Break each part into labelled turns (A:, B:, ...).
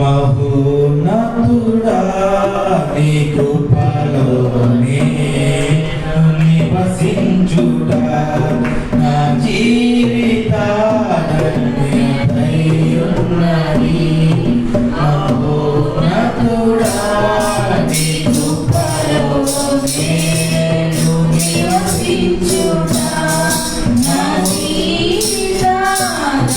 A: మహోన్నతుడా నీ కృపలోనే నివసించుట నా జీవితాన్నది మహోన్నతుడా నీ కృపలోనే నివసించుట నా జీవితాలను నా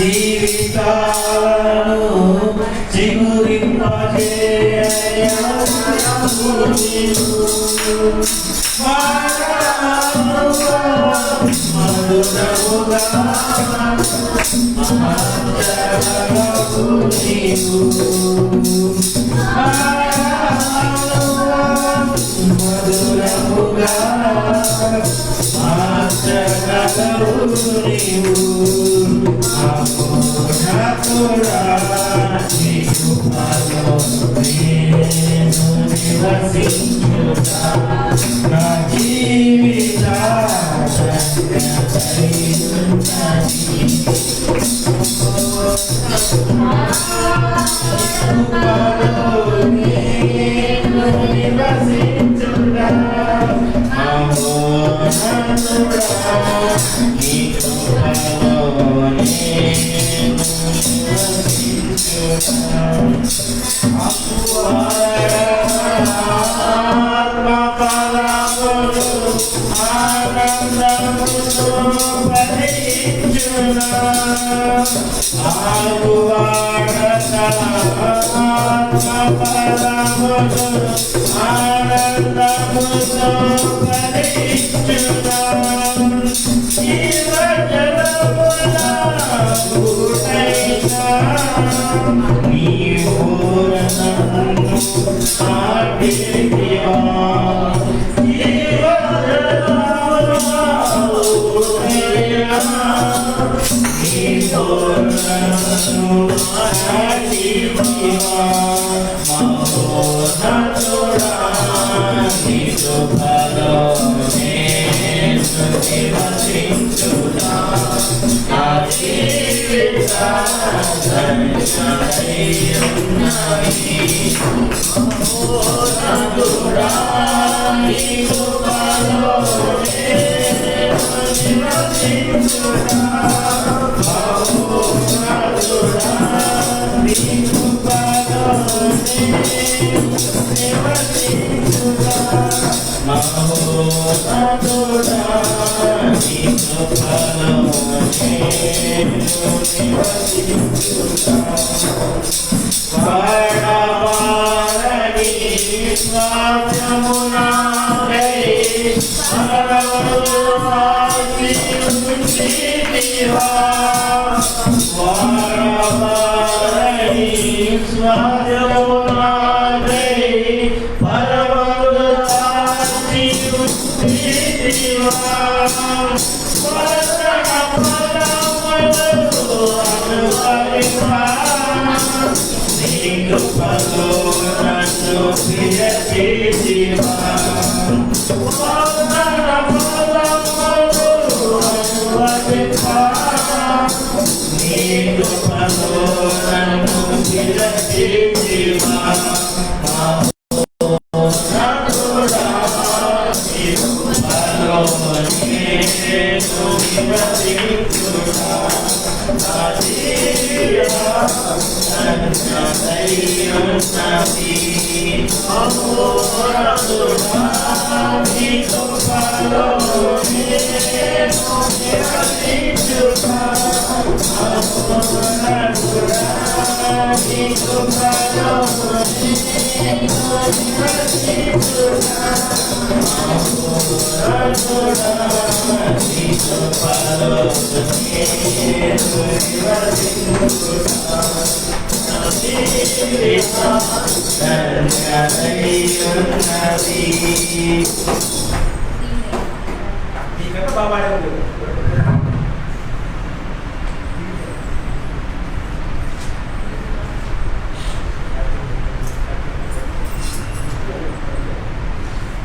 A: జీవిత
B: Amor,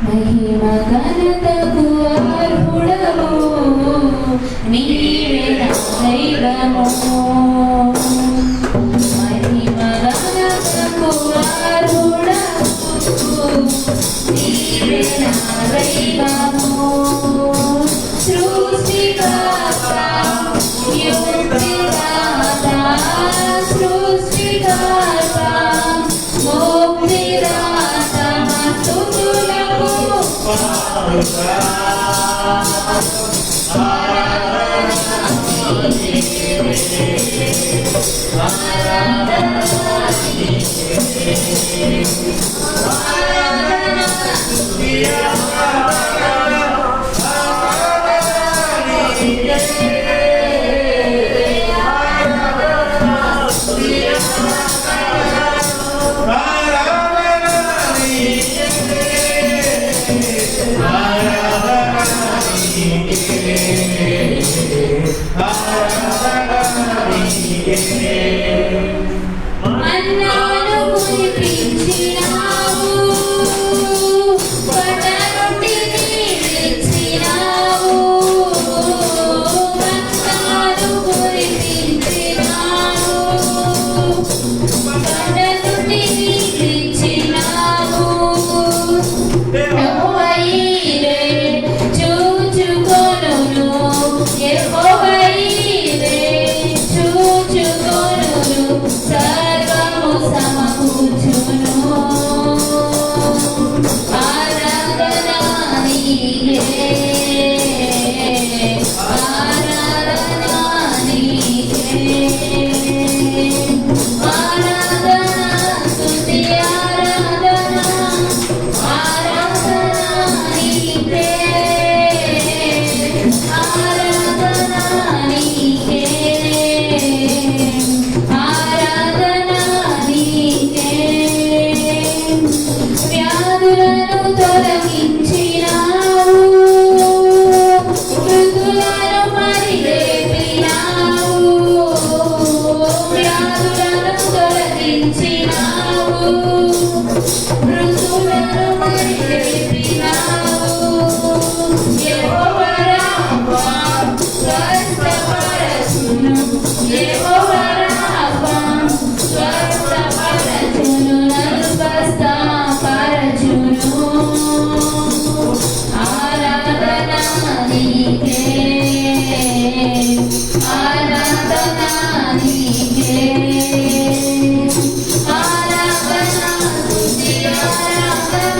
B: మహిమ ఘనతకు అర్హుడవు నీవే నా దైవము. మహిమ ఘనతకు అర్హుడవు నీవే నా దైవము. సృష్టికర్త యుక్తిదాత సృష్టికర్త ముక్తిదాత స్తుతులకు మన్నాను కురిపించినావు, పడనుండి నీవిచ్చినావు. మన్నాను కురిపించినావు, పడనుండి నీవిచ్చినావు. యెహోవాయీరే చూచుకొనును, యెహోవాయీరే చూచుకొనును, సర్వము సమకూర్చును. ఆరాధన నీకే, ఆరాధన నీకే, ఆరాధన స్తుతి ఆరాధన, ఆరాధన నీకే, ఆరాధన నీకే, ఆరాధన నీకే. వ్యాధులను తొలగించినావు, మృతులను మరి లేపినావు. వ్యాధులను తొలగించినావు, మృతులను మరి లేపినావు. యెహోవా రాఫా స్వస్థపరచును, యెహోవా రాఫా స్వస్థపరచును, నన్ను స్వస్థపరచును. ఆరాధన నీకే, ఆరాధన నీకే, ఆరాధన స్తుతి ఆరాధన,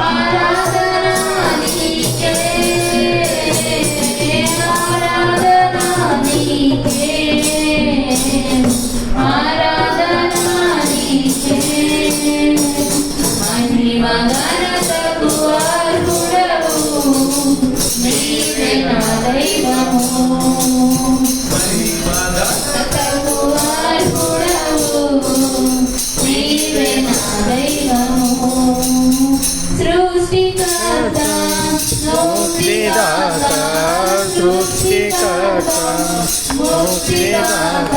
B: ఆరాధన నీకే, ఆరాధన నీకే, ఆరాధన నీకే. మహిమ ఘనతకు అర్హుడవు నీవే నా దైవము. ఘనతకు అర్హుడవు నీవే నా దైవము. సృష్టికర్త ముక్తిదాత సృష్టికర్త ముక్తిదాత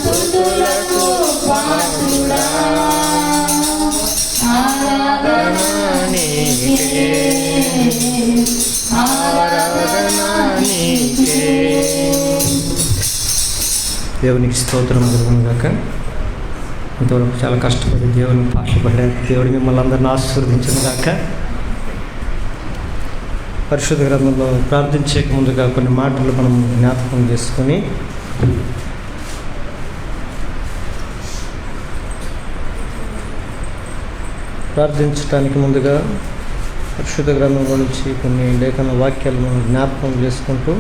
B: స్తుతులకు పాత్రుడా. ఆరాధన నీకే, ఆరాధన నీకే.
C: దేవునికి స్తోత్రం కలుగును గాక. ఇంతవరకు చాలా కష్టపడి దేవుని పాటపడ్డారు. దేవుడు మిమ్మల్ని అందరిని ఆశీర్వదించును గాక. పరిశుద్ధ గ్రంథంలో ప్రార్థించే ముందుగా కొన్ని మాటలు మనం జ్ఞాపకం చేసుకొని ప్రార్థించడానికి ముందుగా పరిశుద్ధ గ్రంథంలో నుంచి కొన్ని లేఖన వాక్యాలు మనం జ్ఞాపకం చేసుకుంటూ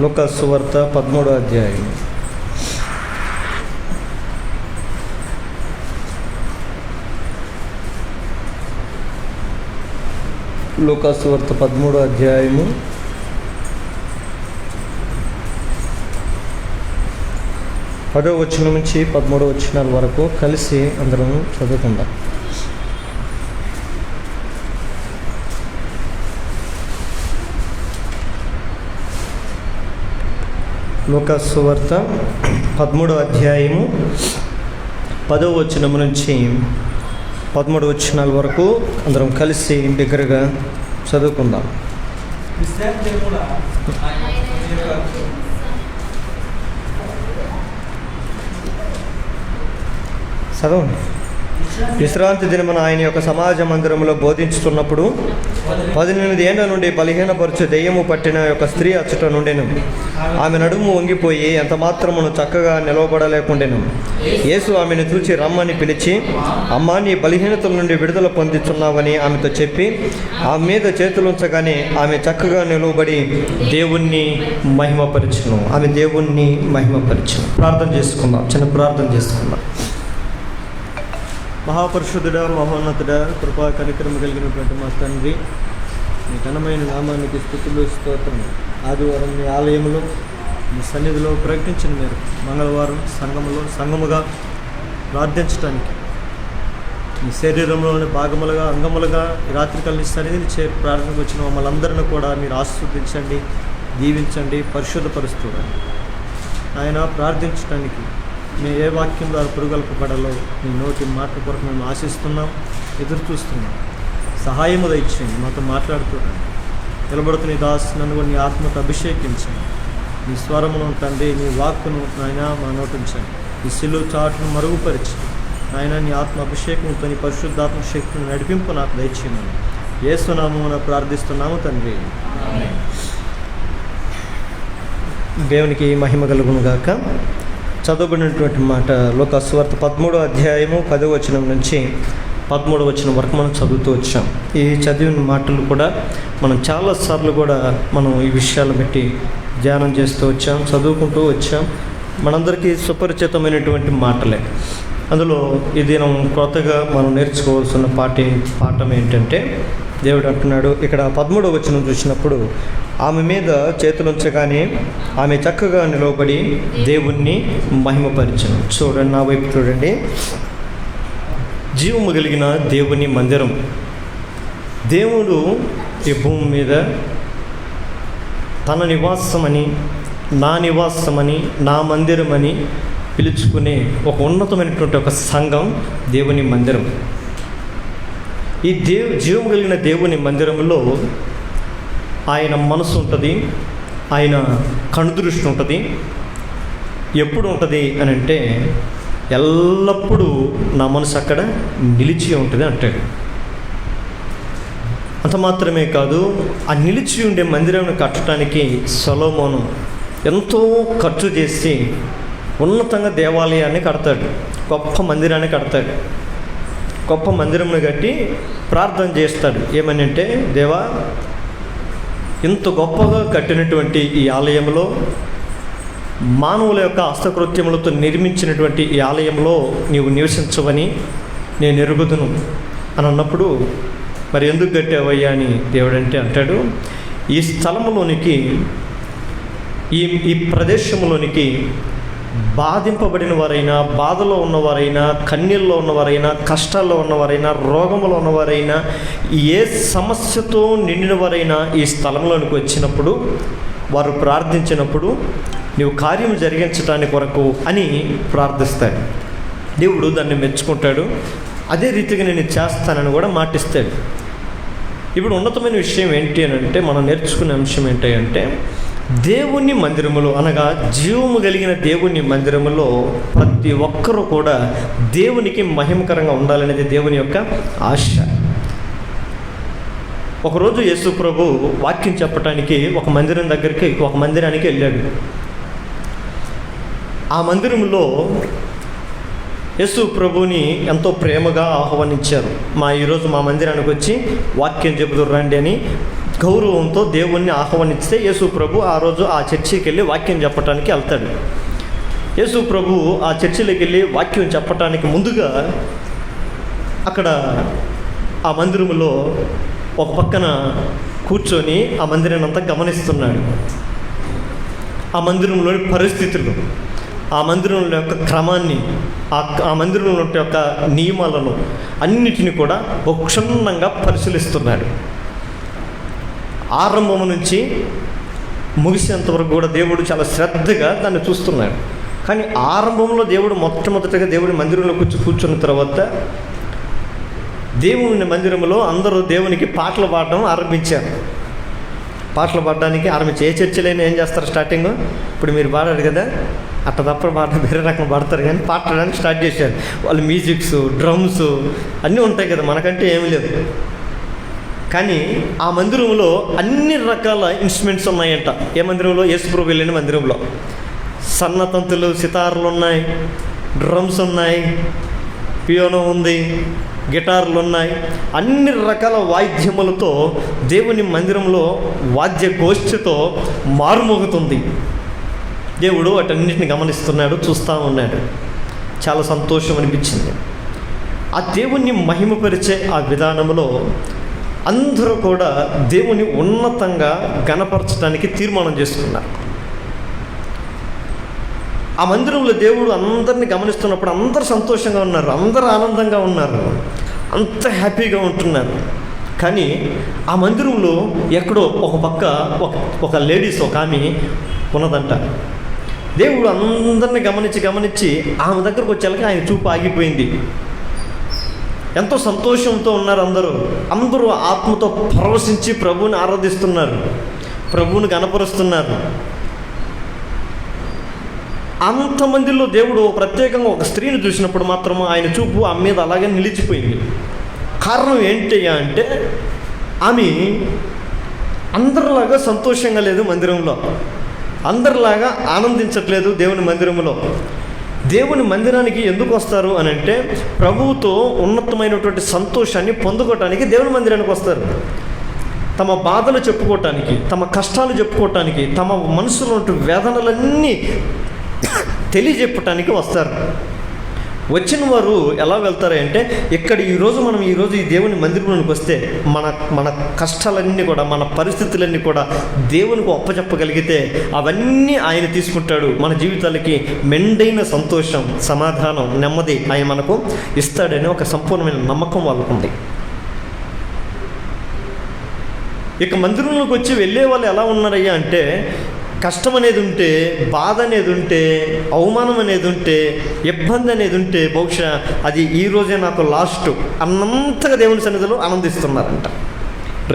C: లూకా సువార్త 13వ అధ్యాయం. లూకా సువార్త 13వ అధ్యాయము 10వ వచనం నుంచి 13వ వచనాల వరకు కలిసి అందరం చదువుకుందాం. లూకా సువార్త 13వ అధ్యాయము 10వ వచనం నుంచి 13 వచనాల వరకు అందరం కలిసి దగ్గరగా చదువుకుందాం. చదవండి. విశ్రాంతి దినమున ఆయన యొక్క సమాజ మందిరంలో బోధించుతున్నప్పుడు 18 ఏళ్ల నుండి బలహీనపరచు దెయ్యము పట్టిన యొక్క స్త్రీ అచ్చట నుండెను. ఆమె నడుము వంగిపోయి ఎంత మాత్రమును చక్కగా నిలవబడలేకుండెను. యేసు ఆమెను చూచి రమ్మని పిలిచి, అమ్మా, నీ బలహీనతల నుండి విడుదల పొందుతున్నావని ఆమెతో చెప్పి ఆమె మీద చేతులుంచగానే ఆమె చక్కగా నిలవబడి దేవుణ్ణి మహిమపరచును. ఆమె దేవుణ్ణి మహిమపరచును. ప్రార్థన చేసుకుందాం. చిన్న ప్రార్థన చేసుకుందాం. మహాపరిశుద్ధుడా, మహోన్నతుడా, కృపా కనికరము కలిగినటువంటి మా తండ్రి, మీ ఘనమైన నామానికి స్తుతులు స్తోత్రం. ఆదివారం మీ ఆలయంలో మీ సన్నిధిలో ప్రకటించిన మీరు మంగళవారం సంఘముగా ప్రార్థించడానికి మీ శరీరంలోని భాగములుగా అంగములుగా ఈ రాత్రికాల నీ సన్నిధిని చేరి ప్రార్థనకు వచ్చిన మమ్మల్ని అందరినీ కూడా మీరు ఆస్వాదించండి, దీవించండి, పరిశుద్ధపరుస్తుండండి. ఆయన ప్రార్థించడానికి మేము ఏ వాక్యం ద్వారా పురుగొల్పబడాలో మీ నోటి మాట కొరకు మేము ఆశిస్తున్నాం, ఎదురు చూస్తున్నాం. సహాయము దయచేయండి, మాతో మాట్లాడుతున్నాను. నిలబడుతున్న దాస్ నన్ను నీ ఆత్మతో అభిషేకించండి. నీ స్వరమును తండ్రి, నీ వాక్కును నాయన మా నోటించండి. ఈ సిలువ చాటును మరుగుపరిచి నాయన నీ ఆత్మ అభిషేకంతో నీ పరిశుద్ధాత్మ శక్తిని నడిపింపు నాకు దయచేయమని యేసు నామమున ప్రార్థిస్తున్నాము తండ్రి. దేవునికి మహిమ కలుగును గాక. చదవబడినటువంటి మాట లూకా సువార్త 13వ అధ్యాయము 10వ వచనం నుంచి 13వ వచనం వరకు మనం చదువుతూ వచ్చాం. ఈ చదివిన మాటలు కూడా మనం చాలాసార్లు కూడా మనం ఈ విషయాలు బట్టి ధ్యానం చేస్తూ వచ్చాం, చదువుకుంటూ వచ్చాం. మనందరికీ సుపరిచితమైనటువంటి మాటలే. అందులో ఈ దినం కొత్తగా మనం నేర్చుకోవాల్సిన పాఠం ఏంటంటే, దేవుడు అంటున్నాడు ఇక్కడ 13వ వచనం చూసినప్పుడు, ఆమె మీద చేతులుంచగానే ఆమె చక్కగా నిలవబడి దేవుణ్ణి మహిమపరిచను. చూడండి, నా వైపు చూడండి. జీవము కలిగిన దేవుని మందిరం. దేవుడు ఈ భూమి మీద తన నివాసమని, నా నివాసమని, నా మందిరమని పిలుచుకునే ఒక ఉన్నతమైనటువంటి ఒక సంఘం దేవుని మందిరం. ఈ జీవం కలిగిన దేవుని మందిరంలో ఆయన మనసు ఉంటుంది, ఆయన కనుదృష్టి ఉంటుంది. ఎప్పుడు ఉంటుంది అని అంటే, ఎల్లప్పుడూ నా మనసు అక్కడ నిలిచి ఉంటుంది అంటాడు. అంత మాత్రమే కాదు, ఆ నిలిచి ఉండే మందిరాన్ని కట్టడానికి సొలొమోను ఎంతో ఖర్చు చేసి ఉన్నతంగా దేవాలయాన్ని కడతాడు, గొప్ప మందిరాన్ని కడతాడు. గొప్ప మందిరంను కట్టి ప్రార్థన చేస్తాడు. ఏమని అంటే, దేవా, ఇంత గొప్పగా కట్టినటువంటి ఈ ఆలయంలో, మానవుల యొక్క హస్తకృత్యములతో నిర్మించినటువంటి ఈ ఆలయంలో నీవు నివసించవని నేను ఎరుగుదును అని అన్నప్పుడు, మరి ఎందుకు కట్టావయ్యా అని దేవుడంటే అంటాడు, ఈ స్థలంలోనికి, ఈ ప్రదేశంలోనికి బాధింపబడిన వారైనా, బాధలో ఉన్నవారైనా, కన్నీళ్ళలో ఉన్నవారైనా, కష్టాల్లో ఉన్నవారైనా, రోగంలో ఉన్నవారైనా, ఏ సమస్యతో నిండిన వారైనా ఈ స్థలంలోనికి వచ్చినప్పుడు, వారు ప్రార్థించినప్పుడు నీవు కార్యం జరిగించడానికి కొరకు అని ప్రార్థిస్తాడు. దేవుడు దాన్ని మెచ్చుకుంటాడు. అదే రీతిగా నేను చేస్తానని కూడా మాటిస్తాడు. ఇప్పుడు ఉన్నతమైన విషయం ఏంటి అని అంటే, మనం నేర్చుకునే అంశం ఏంటి అంటే, దేవుని మందిరములో అనగా జీవము కలిగిన దేవుని మందిరములో ప్రతి ఒక్కరూ కూడా దేవునికి మహిమకరంగా ఉండాలనేది దేవుని యొక్క ఆశ. ఒకరోజు యేసు ప్రభు వాక్యం చెప్పడానికి ఒక మందిరానికి వెళ్ళాడు. ఆ మందిరంలో యేసు ప్రభుని ఎంతో ప్రేమగా ఆహ్వానించారు. ఈరోజు మా మందిరానికి వచ్చి వాక్యం చెబుతూ రండి అని గౌరవంతో దేవుణ్ణి ఆహ్వానిస్తే యేసు ప్రభు ఆ రోజు ఆ చర్చికి వెళ్ళి వాక్యం చెప్పడానికి వెళ్తాడు. యేసు ప్రభు ఆ చర్చిలోకి వెళ్ళి వాక్యం చెప్పటానికి ముందుగా అక్కడ ఆ మందిరంలో ఒక పక్కన కూర్చొని ఆ మందిరాన్ని అంతా గమనిస్తున్నాడు. ఆ మందిరంలోని పరిస్థితులు, ఆ మందిరంలో యొక్క క్రమాన్ని, ఆ మందిరంలో యొక్క నియమాలను అన్నిటిని కూడా క్షుణ్ణంగా పరిశీలిస్తున్నాడు. ఆరంభం నుంచి ముగిసేంతవరకు కూడా దేవుడు చాలా శ్రద్ధగా దాన్ని చూస్తున్నాడు. కానీ ఆరంభంలో దేవుడు మొట్టమొదటిగా దేవుడి మందిరంలో కూర్చున్న తర్వాత దేవుని మందిరంలో అందరూ దేవునికి పాటలు పాడడం ఆరంభించారు. పాటలు పాడడానికి ఆరంభించి ఏ చర్చలైనా ఏం చేస్తారు స్టార్టింగ్? ఇప్పుడు మీరు పాడారు కదా, అట్ట తప్ప పాట వేరే రకం పాడతారు, కానీ పాడడానికి స్టార్ట్ చేశారు. వాళ్ళు మ్యూజిక్స్, డ్రమ్స్ అన్నీ ఉంటాయి కదా, మనకంటే ఏమీ లేవు. కానీ ఆ మందిరంలో అన్ని రకాల ఇన్స్ట్రుమెంట్స్ ఉన్నాయంట. ఏ మందిరంలో? యేసుప్రభు వెళ్ళిన మందిరంలో సన్నతంతులు, సితార్లు ఉన్నాయి, డ్రమ్స్ ఉన్నాయి, పియానో ఉంది, గిటార్లు ఉన్నాయి. అన్ని రకాల వాయిద్యములతో దేవుని మందిరంలో వాద్య గోష్ఠితో మారుమోగుతుంది. దేవుడు వాటన్నిటిని గమనిస్తున్నాడు, చూస్తూ ఉన్నాడు. చాలా సంతోషం అనిపించింది. ఆ దేవుణ్ణి మహిమపరిచే ఆ విధానంలో అందరూ కూడా దేవుని ఉన్నతంగా గణపరచడానికి తీర్మానం చేసుకున్నారు. ఆ మందిరంలో దేవుడు అందరిని గమనిస్తున్నప్పుడు అందరూ సంతోషంగా ఉన్నారు, అందరూ ఆనందంగా ఉన్నారు, అంత హ్యాపీగా ఉంటున్నారు. కానీ ఆ మందిరంలో ఎక్కడో ఒక పక్క ఒక లేడీస్, ఒక ఆమె ఉన్నదంట. దేవుడు అందరిని గమనించి ఆమె దగ్గరకు వచ్చేళ్ళకి ఆయన చూపు ఆగిపోయింది. ఎంతో సంతోషంతో ఉన్నారు అందరూ ఆత్మతో పరవశించి ప్రభువుని ఆరాధిస్తున్నారు, ప్రభువుని గణపరుస్తున్నారు. అంతమందిలో దేవుడు ప్రత్యేకంగా ఒక స్త్రీని చూసినప్పుడు మాత్రం ఆయన చూపు ఆమె మీద అలాగే నిలిచిపోయింది. కారణం ఏంటయ్యా అంటే ఆమె అందరిలాగా సంతోషంగా లేదు, మందిరంలో అందరిలాగా ఆనందించట్లేదు. దేవుని మందిరంలో, దేవుని మందిరానికి ఎందుకు వస్తారు అని అంటే ప్రభువుతో ఉన్నతమైనటువంటి సంతోషాన్ని పొందుకోవటానికి దేవుని మందిరానికి వస్తారు. తమ బాధలు చెప్పుకోవటానికి, తమ కష్టాలు చెప్పుకోవటానికి, తమ మనసులో ఉన్న వేదనలన్నీ తెలియజెప్పటానికి వస్తారు. వచ్చిన వారు ఎలా వెళ్తారంటే ఇక్కడ మనం ఈరోజు ఈ దేవుని మందిరంలోకి వస్తే మన కష్టాలన్నీ కూడా, మన పరిస్థితులన్నీ కూడా దేవునికి అప్పచెప్పగలిగితే అవన్నీ ఆయన తీసుకుంటాడు. మన జీవితాలకి మెండైన సంతోషం, సమాధానం, నెమ్మది ఆయన మనకు ఇస్తాడని ఒక సంపూర్ణమైన నమ్మకం వాళ్ళకుంది. ఇక మందిరంలోకి వచ్చి వెళ్ళే వాళ్ళు ఎలా ఉన్నారయ్యా అంటే కష్టం అనేది ఉంటే, బాధ అనేది ఉంటే, అవమానం అనేది ఉంటే, ఇబ్బంది అనేది ఉంటే బహుశా అది ఈరోజే నాకు లాస్ట్ అన్నంతగా దేవుని సన్నిధిలో ఆనందిస్తున్నారంట.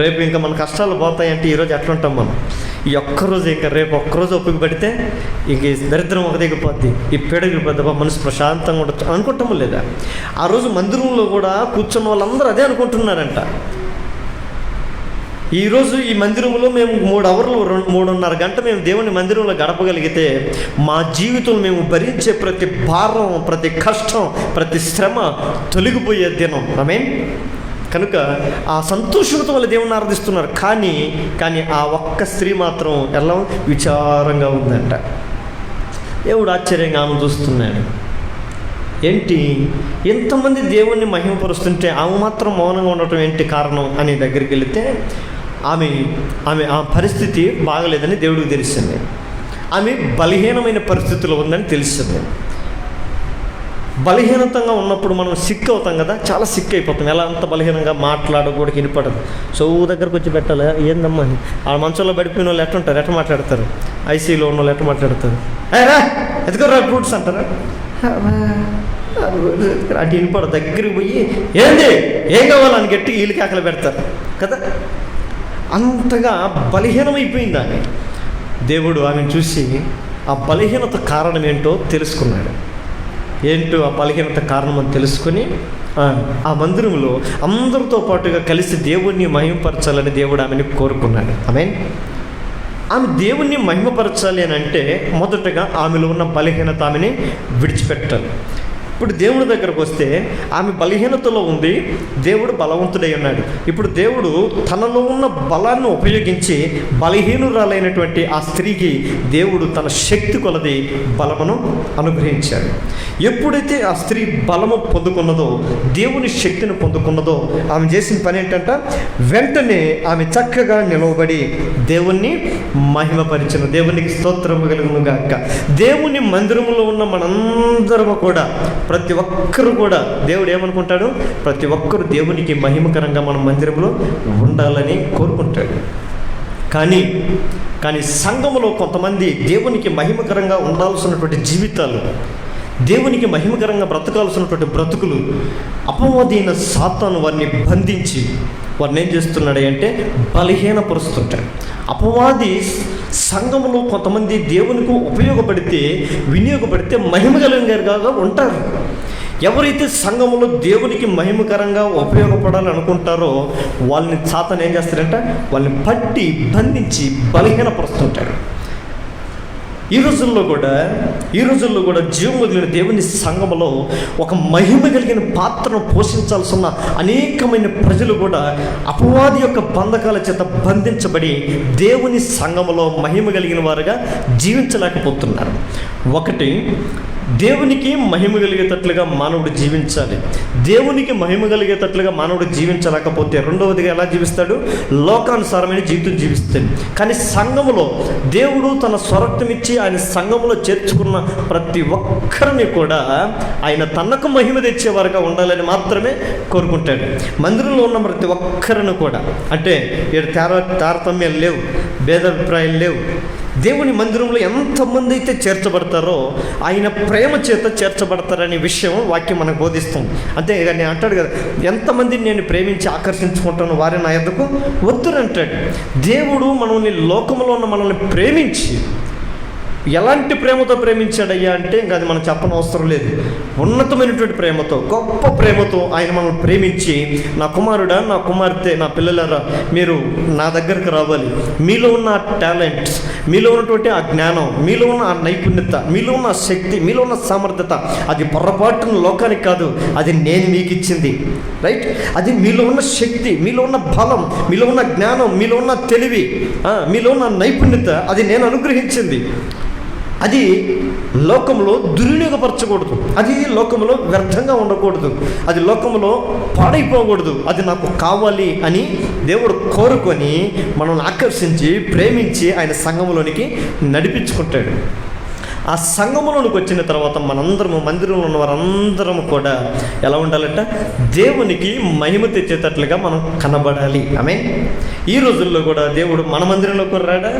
C: రేపు ఇంకా మన కష్టాలు పోతాయంటే ఈరోజు ఎట్లా ఉంటాం మనం? ఈ ఒక్కరోజు ఇంకా రేపు ఒక్కరోజు ఒప్పిక పడితే ఇంక దరిద్రం ఒక దిగిపోద్ది, ఈ పీడగిపోద్ది, మనసు ప్రశాంతంగా ఉండొచ్చు అనుకుంటాము లేదా? ఆ రోజు మందిరంలో కూడా కూర్చున్న వాళ్ళందరూ అదే అనుకుంటున్నారంట. ఈరోజు ఈ మందిరంలో మేము 3.5 గంట మేము దేవుని మందిరంలో గడపగలిగితే మా జీవితంలో మేము భరించే ప్రతి భారం, ప్రతి కష్టం, ప్రతి శ్రమ తొలగిపోయే దినం. ఆమేన్. కనుక ఆ సంతోషంతో వాళ్ళు దేవుని ఆరాధిస్తున్నారు. కానీ ఆ ఒక్క స్త్రీ మాత్రం ఎలా విచారంగా ఉందంట. దేవుడు ఆశ్చర్యంగా ఆమె చూస్తున్నాడు. ఏంటి ఎంతమంది దేవుణ్ణి మహిమపరుస్తుంటే ఆమె మాత్రం మౌనంగా ఉండటం ఏంటి కారణం అని దగ్గరికి వెళితే ఆమె ఆ పరిస్థితి బాగలేదని దేవుడికి తెలిసింది. ఆమె బలహీనమైన పరిస్థితిలో ఉందని తెలిసింది. బలహీనతంగా ఉన్నప్పుడు మనం సిక్ అవుతాం కదా, చాలా సిక్ అయిపోతాం. ఎలా అంత బలహీనంగా మాట్లాడకూడదు, వినపడదు. సో దగ్గరకు వచ్చి పెట్టాలి ఏందమ్మా అని. ఆ మంచంలో పడిపోయిన వాళ్ళు ఎట్లుంటారు, ఎట్లా మాట్లాడతారు? ఐసీలో ఉన్న వాళ్ళు ఎట్లా మాట్లాడతారు? ఎదుగురా ఫ్రూట్స్ అంటారా? అటు వినపడ దగ్గరికి పోయి ఏంది ఏం కావాలని గట్టి వీళ్ళకి ఆకలి పెడతారు కదా. అంతగా బలహీనమైపోయింది ఆమె. దేవుడు ఆమెను చూసి ఆ బలహీనత కారణం ఏంటో తెలుసుకున్నాడు. ఏంటో ఆ బలహీనత కారణం అని తెలుసుకొని ఆ మందిరంలో అందరితో పాటుగా కలిసి దేవుణ్ణి మహిమపరచాలని దేవుడు ఆమెను కోరుకున్నాడు. ఆమె దేవుణ్ణి మహిమపరచాలి అని అంటే మొదటగా ఆమెలో ఉన్న బలహీనత ఆమెని విడిచిపెట్టాలి. ఇప్పుడు దేవుడి దగ్గరకు వస్తే ఆమె బలహీనతలో ఉంది, దేవుడు బలవంతుడై ఉన్నాడు. ఇప్పుడు దేవుడు తనలో ఉన్న బలాన్ని ఉపయోగించి బలహీనురాలైనటువంటి ఆ స్త్రీకి దేవుడు తన శక్తి కొలది బలమును అనుగ్రహించాడు. ఎప్పుడైతే ఆ స్త్రీ బలము పొందుకున్నదో, దేవుని శక్తిని పొందుకున్నదో, ఆమె చేసిన పని ఏంటంట, వెంటనే ఆమె చక్కగా నిలవబడి దేవుణ్ణి మహిమపరిచిన. దేవునికి స్తోత్రము కలుగును గాక. దేవుని మందిరంలో ఉన్న మనందరము కూడా, ప్రతి ఒక్కరు కూడా దేవుడు ఏమనుకుంటాడు, ప్రతి ఒక్కరు దేవునికి మహిమకరంగా మన మందిరంలో ఉండాలని కోరుకుంటాడు. కానీ సంఘములో కొంతమంది దేవునికి మహిమకరంగా ఉండాల్సినటువంటి జీవితాలు, దేవునికి మహిమకరంగా బ్రతకాల్సినటువంటి బ్రతుకులు, అపవాదైన సాతాను వారిని బంధించి వారిని ఏం చేస్తున్నాడు అంటే బలహీనపరుస్తుంటాడు. అపవాది సంఘములో కొంతమంది దేవునికి వినియోగపడితే మహిమ కలిగినగా ఉంటారు. ఎవరైతే సంఘములో దేవునికి మహిమకరంగా ఉపయోగపడాలని అనుకుంటారో వాళ్ళని సాతాను ఏం చేస్తారంటే వాళ్ళని పట్టి బంధించి బలహీనపరుస్తుంటాడు. ఈ రోజుల్లో కూడా జీవం కలిగిన దేవుని సంఘములో ఒక మహిమ కలిగిన పాత్రను పోషించాల్సిన అనేకమైన ప్రజలు కూడా అపవాది యొక్క బంధకాల చేత బంధించబడి దేవుని సంఘములో మహిమ కలిగిన వారుగా జీవించలేకపోతున్నారు. ఒకటి, దేవునికి మహిమ కలిగేటట్లుగా మానవుడు జీవించాలి. దేవునికి మహిమ కలిగేటట్లుగా మానవుడు జీవించలేకపోతే రెండవదిగా ఎలా జీవిస్తాడు, లోకానుసారమైన జీవితం జీవిస్తాడు. కానీ సంఘములో దేవుడు తన స్వరక్తం ఇచ్చి ఆయన సంఘములో చేర్చుకున్న ప్రతి ఒక్కరిని కూడా ఆయన తనకు మహిమ తెచ్చేవారుగా ఉండాలని మాత్రమే కోరుకుంటాడు. మందిరంలో ఉన్న ప్రతి ఒక్కరిని కూడా, అంటే తారతమ్యాలు లేవు, భేదాభిప్రాయాలు లేవు. దేవుని మందిరంలో ఎంతమంది అయితే చేర్చబడతారో ఆయన ప్రేమ చేత చేర్చబడతారనే విషయం వాక్యం మనకు బోధిస్తుంది. అంతేగాని అంటాడు కదా, ఎంతమందిని నేను ప్రేమించి ఆకర్షించుకుంటాను వారిని నా యొద్దకు వద్దురు అంటాడు. దేవుడు మనల్ని లోకంలో ఉన్న మనల్ని ప్రేమించి ఎలాంటి ప్రేమతో ప్రేమించాడయ్యా అంటే ఇంకా అది మనం చెప్పనవసరం లేదు. ఉన్నతమైనటువంటి ప్రేమతో, గొప్ప ప్రేమతో ఆయన మనల్ని ప్రేమించి, నా కుమారుడా, నా కుమార్తె, నా పిల్లలారా మీరు నా దగ్గరకు రావాలి. మీలో ఉన్న ఆ టాలెంట్స్, మీలో ఉన్నటువంటి ఆ జ్ఞానం, మీలో ఉన్న ఆ నైపుణ్యత, మీలో ఉన్న ఆ శక్తి, మీలో ఉన్న సామర్థ్యత, అది పొరపాటున లోకానికి కాదు, అది నేను మీకు ఇచ్చింది. రైట్? అది మీలో ఉన్న శక్తి, మీలో ఉన్న బలం, మీలో ఉన్న జ్ఞానం, మీలో ఉన్న తెలివి, మీలో ఉన్న నైపుణ్యత, అది నేను అనుగ్రహించింది. అది లోకంలో దుర్వినియోగపరచకూడదు, అది లోకంలో వ్యర్థంగా ఉండకూడదు, అది లోకంలో పాడైపోకూడదు. అది నాకు కావాలి అని దేవుడు కోరుకొని మనల్ని ఆకర్షించి ప్రేమించి ఆయన సంఘములోనికి నడిపించుకుంటాడు. ఆ సంఘములోనికి వచ్చిన తర్వాత మనందరము, మందిరంలో ఉన్న వారందరము కూడా ఎలా ఉండాలంట, దేవునికి మహిమ తెచ్చేటట్లుగా మనం కనబడాలి. ఆమేన్. ఈ రోజుల్లో కూడా దేవుడు మన మందిరంలోకి రాడా?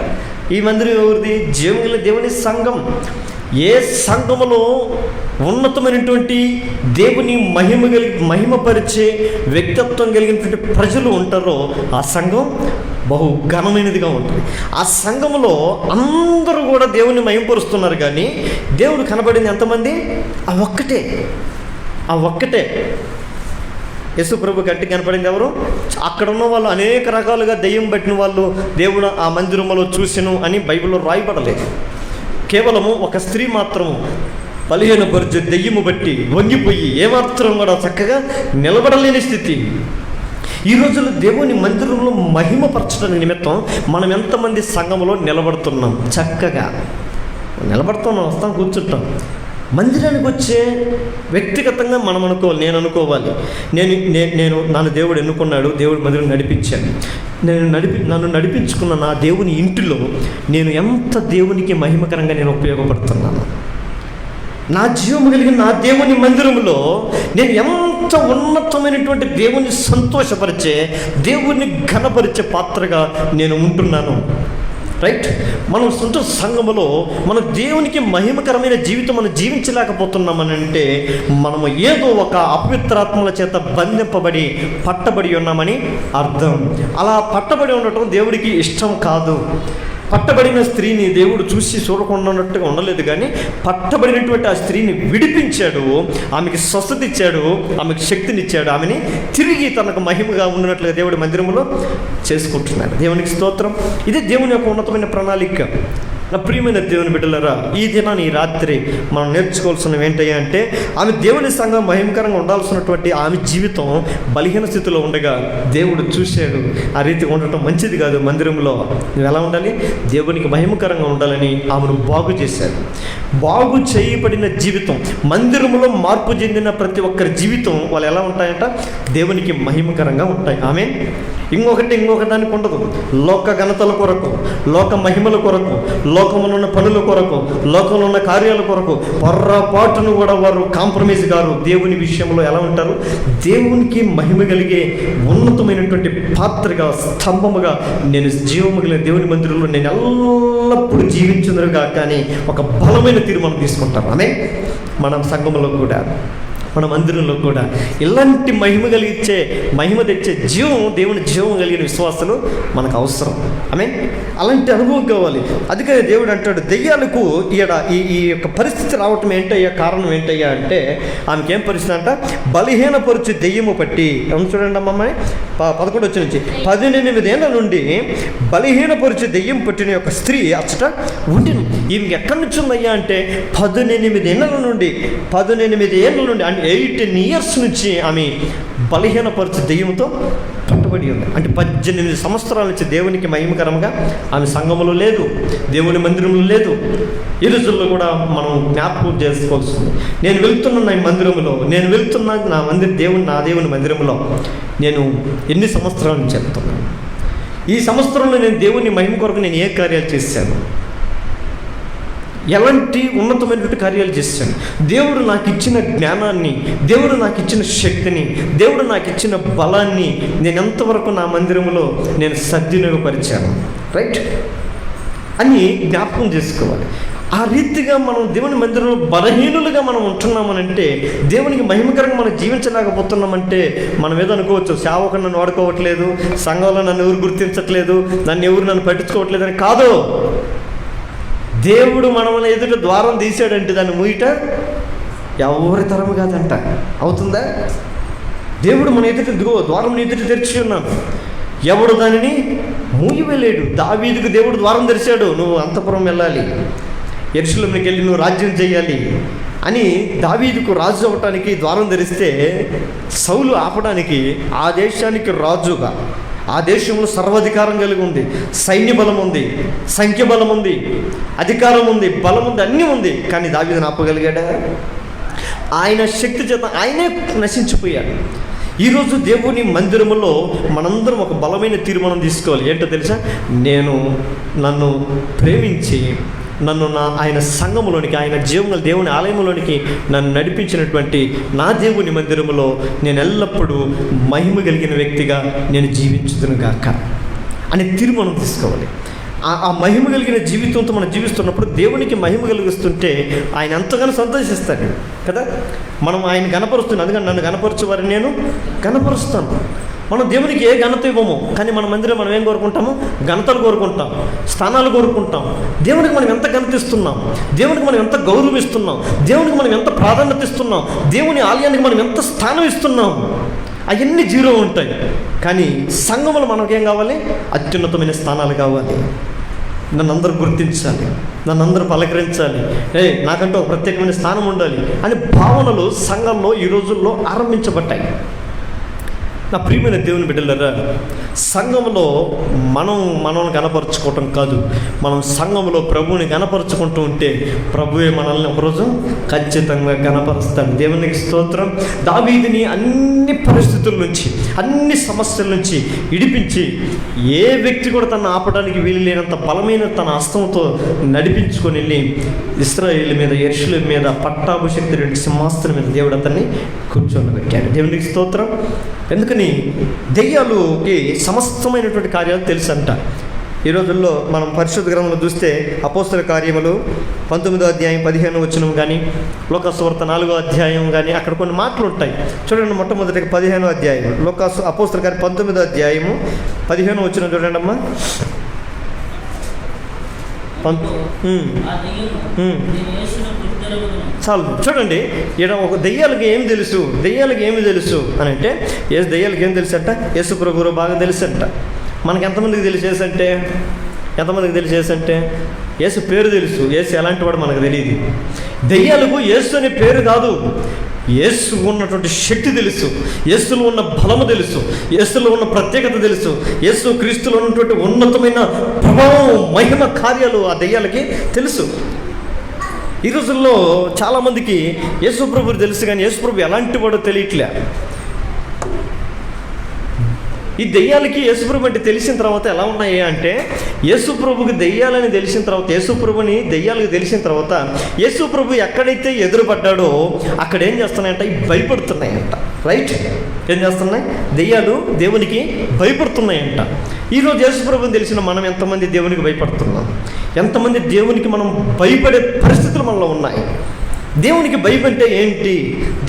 C: ఈ మందిరం ఎవరిది? జీవముల దేవుని సంఘం. ఏ సంఘములో ఉన్నతమైనటువంటి దేవుని మహిమపరిచే వ్యక్తిత్వం కలిగినటువంటి ప్రజలు ఉంటారో ఆ సంఘం బహు ఘనమైనదిగా ఉంటుంది. ఆ సంఘములో అందరూ కూడా దేవుని మహిమపరుస్తున్నారు, కానీ దేవుడు కనబడింది ఎంతమంది? ఆ ఒక్కటే. యేసు ప్రభు గట్టి కనపడింది ఎవరు? అక్కడ ఉన్న వాళ్ళు అనేక రకాలుగా దెయ్యం పట్టిన వాళ్ళు దేవుడు ఆ మందిరంలో చూసెను అని బైబిల్లో రాయబడలేదు. కేవలము ఒక స్త్రీ మాత్రము బలహీన పరుచు దెయ్యము బట్టి వంగిపోయి ఏమాత్రం కూడా చక్కగా నిలబడలేని స్థితి. ఈ రోజుల్లో దేవుని మందిరంలో మహిమపరచడానికి నిమిత్తం మనం ఎంతమంది సంఘంలో నిలబడుతున్నాం? చక్కగా నిలబడుతున్నాం, వస్తాం, కూర్చుంటాం. మందిరానికి వచ్చే వ్యక్తిగతంగా మనం అనుకోవాలి, నేను అనుకోవాలి, నన్ను దేవుడు ఎన్నుకున్నాడు, దేవుడు మందిరం నడిపించాను, నన్ను నడిపించుకున్న నా దేవుని ఇంటిలో నేను ఎంత దేవునికి మహిమకరంగా నేను ఉపయోగపడుతున్నాను. నా జీవము కలిగిన నా దేవుని మందిరంలో నేను ఎంత ఉన్నతమైనటువంటి దేవుని సంతోషపరిచే, దేవుని ఘనపరిచే పాత్రగా నేను ఉంటున్నాను. రైట్? మనం సొంత సంఘములో మన దేవునికి మహిమకరమైన జీవితం మనం జీవించలేకపోతున్నామని అంటే మనము ఏదో ఒక అపవిత్రాత్మల చేత బంధింపబడి పట్టబడి ఉన్నామని అర్థం. అలా పట్టబడి ఉండటం దేవుడికి ఇష్టం కాదు. పట్టబడిన స్త్రీని దేవుడు చూడకుండా ఉన్నట్టుగా ఉండలేదు, కానీ పట్టబడినటువంటి ఆ స్త్రీని విడిపించాడు, ఆమెకి స్వస్థత ఇచ్చాడు, ఆమెకు శక్తినిచ్చాడు, ఆమెని తిరిగి తనకు మహిమగా ఉన్నట్లుగా దేవుడి మందిరంలో చేసుకుంటున్నాడు. దేవునికి స్తోత్రం. ఇది దేవుని యొక్క ఉన్నతమైన ప్రణాళిక. నా ప్రియమైన దేవుని బిడ్డలారా, ఈ దినాన్ని ఈ రాత్రి మనం నేర్చుకోవాల్సినవి ఏంటయ్యా అంటే, ఆమె దేవుని సంఘం మహిమకరంగా ఉండాల్సినటువంటి ఆమె జీవితం బలహీన స్థితిలో ఉండగా దేవుడు చూశాడు, ఆ రీతిగా ఉండటం మంచిది కాదు. మందిరంలో నువ్వు ఎలా ఉండాలి? దేవునికి మహిమకరంగా ఉండాలని ఆమెను బాగు చేశాడు. బాగు చేయబడిన జీవితం, మందిరంలో మార్పు చెందిన ప్రతి ఒక్కరి జీవితం వాళ్ళు ఎలా ఉంటాయంట? దేవునికి మహిమకరంగా ఉంటాయి. ఆమె ఇంకొక దానికి ఉండదు. లోక ఘనతల కొరకు, లోక మహిమల కొరకు, లోకంలో ఉన్న పనుల కొరకు, లోకంలో ఉన్న కార్యాల కొరకు పొర్రపాటును కూడా వారు కాంప్రమైజ్ గారు. దేవుని విషయంలో ఎలా ఉంటారు? దేవునికి మహిమ కలిగే ఉన్నతమైనటువంటి పాత్రగా, స్తంభముగా నేను జీవము కలిగిన దేవుని మందిరంలో నేను ఎల్లప్పుడూ జీవించుదురుగా కానీ ఒక బలమైన తీర్మానం తీసుకుంటారు. ఆమె మనం సంఘంలో కూడా, మన మందిరంలో కూడా ఇలాంటి మహిమ తెచ్చే జీవం, దేవుని జీవం కలిగిన విశ్వాసాలు మనకు అవసరం. అలాంటి అనుభవం కావాలి. అందుకే దేవుడు అంటాడు, దెయ్యాలకు ఈ యొక్క పరిస్థితి రావటం ఏంటయ్యా, కారణం ఏంటయ్యా అంటే, ఆమెకి ఏం పరిస్థితి అంట? బలహీనపరుచు దెయ్యము పట్టి. చూడండి అమ్మాయి 11 వచ్చి నుంచి 18 ఏళ్ళ నుండి బలహీనపరుచు దెయ్యం పట్టిన యొక్క స్త్రీ అచ్చట ఉండిను. ఈమెకి ఎక్కడి నుంచి ఉందయ్యా అంటే 18 ఏళ్ళ నుండి 18 years నుంచి ఆమె బలహీనపరుచు దెయ్యంతో పట్టుబడి ఉంది. అంటే 18 సంవత్సరాల నుంచి దేవునికి మహిమకరంగా ఆమె సంఘములో లేదు, దేవుని మందిరంలో లేదు. ఈ రోజుల్లో కూడా మనం జ్ఞాపకం చేసుకోవాల్సింది, నేను వెళ్తున్న నా మందిరంలో, నేను వెళ్తున్న నా దేవుని మందిరంలో నేను ఎన్ని సంవత్సరాల నుంచి చెప్తున్నాను. ఈ సంవత్సరంలో నేను దేవుని మహిమ కొరకు నేను ఏ కార్యాలు చేశాను, ఎలాంటి ఉన్నతమైనటువంటి కార్యాలు చేశాను. దేవుడు నాకు ఇచ్చిన జ్ఞానాన్ని, దేవుడు నాకు ఇచ్చిన శక్తిని, దేవుడు నాకు ఇచ్చిన బలాన్ని నేను ఎంతవరకు నా మందిరంలో నేను సద్వినియోగపరిచాను, రైట్ అని జ్ఞాపకం చేసుకోవాలి. ఆ రీతిగా మనం దేవుని మందిరంలో బలహీనులుగా మనం ఉంటున్నామనంటే, దేవునికి మహిమకరంగా మనం జీవించలేకపోతున్నామంటే, మనం ఏదో అనుకోవచ్చు, సేవకుడు నన్ను వాడుకోవట్లేదు, సంఘంలో నన్ను ఎవరు గుర్తించట్లేదు, నన్ను పట్టించుకోవట్లేదు అని కాదు. దేవుడు మనల్ని ఎదుట ద్వారం తీసాడంటే దాన్ని మూయట ఎవరి తరము కాదంట. అవుతుందా? దేవుడు మన ఎదుట ద్వారం ఎదుట తెరిచి ఉన్నాను, ఎవడు దానిని మూయవేలేడు. దావీదుకు దేవుడు ద్వారం తెరిచాడు, నువ్వు అంతఃపురం వెళ్ళాలి, యెరూషలేముకి వెళ్ళి నువ్వు రాజ్యం చేయాలి అని. దావీదుకు రాజు అవ్వటానికి ద్వారం తెరిస్తే, సౌలు ఆపడానికి ఆ దేశానికి రాజుగా, ఆ దేశంలో సర్వాధికారం కలిగి ఉంది, సైన్య బలం ఉంది, సంఖ్య బలం ఉంది, అధికారం ఉంది, బలం ఉంది, అన్నీ ఉంది. కానీ దావీదును ఆపగలిగాడా? ఆయన శక్తి చేత ఆయనే నశించిపోయాడు. ఈరోజు దేవుని మందిరములో మనందరం ఒక బలమైన తీర్మానం తీసుకోవాలి. ఏంటో తెలుసా? నన్ను ప్రేమించి ఆయన సంఘములోనికి, ఆయన జీవముల దేవుని ఆలయంలోనికి నన్ను నడిపించినటువంటి నా దేవుని మందిరములో నేను ఎల్లప్పుడూ మహిమ కలిగిన వ్యక్తిగా నేను జీవించుదునుగాక అనే తీర్మానం తీసుకోవాలి. ఆ మహిమ కలిగిన జీవితంతో మనం జీవిస్తున్నప్పుడు, దేవునికి మహిమ కలిగిస్తుంటే ఆయన ఎంతగానో సంతోషిస్తాడు కదా. మనం ఆయన గణపరుస్తున్నాం, అందుకని నన్ను గణపరచువారిని నేను గణపరుస్తాను. మనం దేవునికి ఏ ఘనత ఇవ్వము, కానీ మన మందిరం మనం ఏం కోరుకుంటాము? ఘనతలు కోరుకుంటాం, స్థానాలు కోరుకుంటాం. దేవునికి మనం ఎంత ఘనత ఇస్తున్నాం, దేవునికి మనం ఎంత గౌరవిస్తున్నాం, దేవునికి మనం ఎంత ప్రాధాన్యత ఇస్తున్నాం, దేవుని ఆలయానికి మనం ఎంత స్థానం ఇస్తున్నాం, అవన్నీ జీరో ఉంటాయి. కానీ సంఘములో మనకేం కావాలి? అత్యున్నతమైన స్థానాలు కావాలి. నన్ను అందరూ గుర్తించాలి, నన్ను అందరూ పలకరించాలి, నాకంటూ ఒక ప్రత్యేకమైన స్థానం ఉండాలి అనే భావనలు సంఘంలో ఈ రోజుల్లో ఆరంభించబడ్డాయి. నా ప్రియమైన దేవుని బిడ్డలారా, సంఘంలో మనం గణపరచుకోవటం కాదు, మనం సంఘంలో ప్రభువుని గణపరచుకుంటూ ఉంటే ప్రభువే మనల్ని ఒకరోజు ఖచ్చితంగా గణపరుస్తాడు. దేవునికి స్తోత్రం. దావీదుని అన్ని పరిస్థితుల నుంచి, అన్ని సమస్యల నుంచి విడిపించి, ఏ వ్యక్తి కూడా తను ఆపడానికి వీలు లేనంత బలమైన తన హస్తంతో నడిపించుకొని వెళ్ళి ఇశ్రాయేలు మీద, యెరూషలేము మీద పట్టాభిషేక్తుడి సింహాసనం మీద దేవుడు అతన్ని కూర్చోబెట్టాడు. దేవునికి స్తోత్రం. ఎందుకని? దెయ్యాలుకి సమస్తమైనటువంటి కార్యాలు తెలుసు అంట. ఈ రోజుల్లో మనం పరిశుద్ధ గ్రంథంలో చూస్తే అపోస్తల కార్యములు 19వ అధ్యాయం 15వ వచనం కానీ, లోకాసువార్త 4వ అధ్యాయం కానీ, అక్కడ కొన్ని మాటలు ఉంటాయి. చూడండి, మొట్టమొదటిగా 15వ అధ్యాయం, అపోస్తల కార్యం 19వ అధ్యాయము 15వ వచనం చూడండి అమ్మా. చాలు చూడండి, ఇక్కడ ఒక దెయ్యాలకి ఏమి తెలుసు అని అంటే, దెయ్యాలకి ఏం తెలుసు అంట? యేసు ప్రభువు బాగా తెలుసు అంట. మనకి ఎంతమందికి తెలిసేసంటే ఎంతమందికి తెలుసు యేసు అంటే? యేసు పేరు తెలుసు, యేసు ఎలాంటి వాడు మనకు తెలియదు. దెయ్యాలకు యేసు అనే పేరు కాదు, యేసు ఉన్నటువంటి శక్తి తెలుసు, యేసులో ఉన్న బలము తెలుసు, యేసులో ఉన్న ప్రత్యేకత తెలుసు, యేసు క్రీస్తులో ఉన్నటువంటి ఉన్నతమైన ప్రభావం, మహిమ కార్యాలు ఆ దెయ్యాలకి తెలుసు. ఈ రోజుల్లో చాలామందికి యేసు ప్రభు తెలుసు, కానీ యేసు ప్రభు ఎలాంటి వాడో తెలియట్లే. ఈ దెయ్యాలకి యేసుప్రభు అంటే తెలిసిన తర్వాత ఎలా ఉన్నాయి అంటే, యేసుప్రభుకి దెయ్యాలని తెలిసిన తర్వాత, యేసుప్రభుని దెయ్యాలకు తెలిసిన తర్వాత, యేసుప్రభు ఎక్కడైతే ఎదురుపడ్డాడో అక్కడ ఏం చేస్తున్నాయంట? భయపడుతున్నాయంట. రైట్? ఏం చేస్తున్నాయి? దెయ్యాలు దేవునికి భయపడుతున్నాయంట. ఈరోజు యేసుప్రభుని తెలిసిన మనం ఎంతమంది దేవునికి భయపడుతున్నాం? ఎంతమంది దేవునికి మనం భయపడే పరిస్థితులు మనలో ఉన్నాయి? దేవునికి భయం అంటే ఏంటి?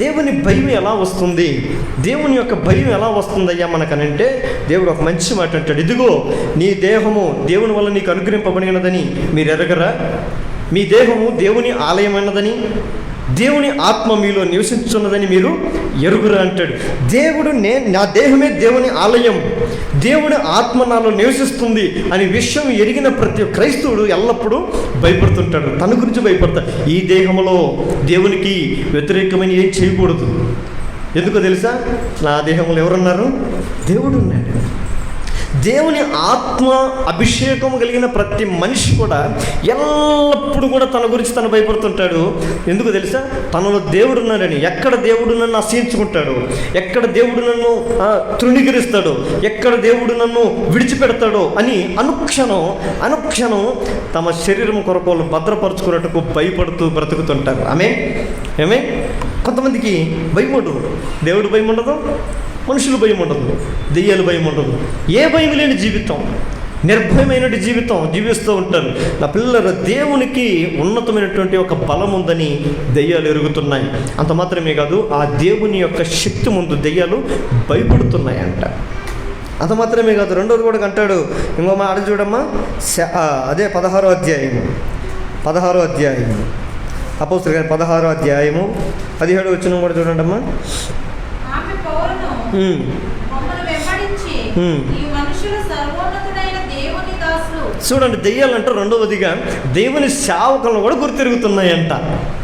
C: దేవుని భయం ఎలా వస్తుంది? దేవుని యొక్క భయం ఎలా వస్తుందయ్యా మనకనంటే, దేవుడు ఒక మంచి మాట అంటాడు, ఇదిగో నీ దేహము దేవుని వల్ల నీకు అనుగ్రహింపబడినదని మీరు ఎరగరా? మీ దేహము దేవుని ఆలయమైనదని, దేవుని ఆత్మ మీలో నివసించున్నదని మీరు ఎరుగురా అంటాడు. దేవుడు నా దేహమే దేవుని ఆలయం, దేవుని ఆత్మ నాలో నివసిస్తుంది అనే విషయం ఎరిగిన ప్రతి క్రైస్తవుడు ఎల్లప్పుడూ భయపడుతుంటాడు, తన గురించి భయపడతాడు. ఈ దేహంలో దేవునికి వ్యతిరేకమైన ఏం చేయకూడదు. ఎందుకో తెలుసా? నా దేహంలో ఎవరున్నారు? దేవుడు ఉన్నాడు. దేవుని ఆత్మ అభిషేకం కలిగిన ప్రతి మనిషి కూడా ఎల్లప్పుడూ కూడా తన గురించి తను భయపడుతుంటాడు. ఎందుకు తెలుసా? తనలో దేవుడు ఉన్నాడని. ఎక్కడ దేవుడు నన్ను అసహించుకుంటాడు, ఎక్కడ దేవుడు నన్ను తృణీకరిస్తాడో, ఎక్కడ దేవుడు నన్ను విడిచిపెడతాడో అని అనుక్షణం తమ శరీరం కొరకు వాళ్ళు భద్రపరుచుకున్నట్టుకు భయపడుతూ బ్రతుకుతుంటారు. ఏమే కొంతమందికి భయం ఉండదు, దేవుడు భయం ఉండదు, మనుషులు భయం ఉండదు, దెయ్యాలు భయం ఉండదు. ఏ భయం లేని జీవితం, నిర్భయమైన జీవితం జీవిస్తూ ఉంటారు. నా పిల్లలు, దేవునికి ఉన్నతమైనటువంటి ఒక బలం ఉందని దెయ్యాలు ఎరుగుతున్నాయి. అంత మాత్రమే కాదు, ఆ దేవుని యొక్క శక్తి ముందు దెయ్యాలు భయపడుతున్నాయంట. అంత మాత్రమే కాదు, రెండోది కూడా అంటాడు. ఇంకో మాట చూడమ్మా, అదే 16వ అధ్యాయము అపోస్తలుల గారి 16వ అధ్యాయము 17వ వచనం కూడా చూడండి అమ్మా. చూడండి, దెయ్యాలంటే రెండవదిగా దేవుని సేవకులను కూడా గుర్తిరుగుతున్నాయంట.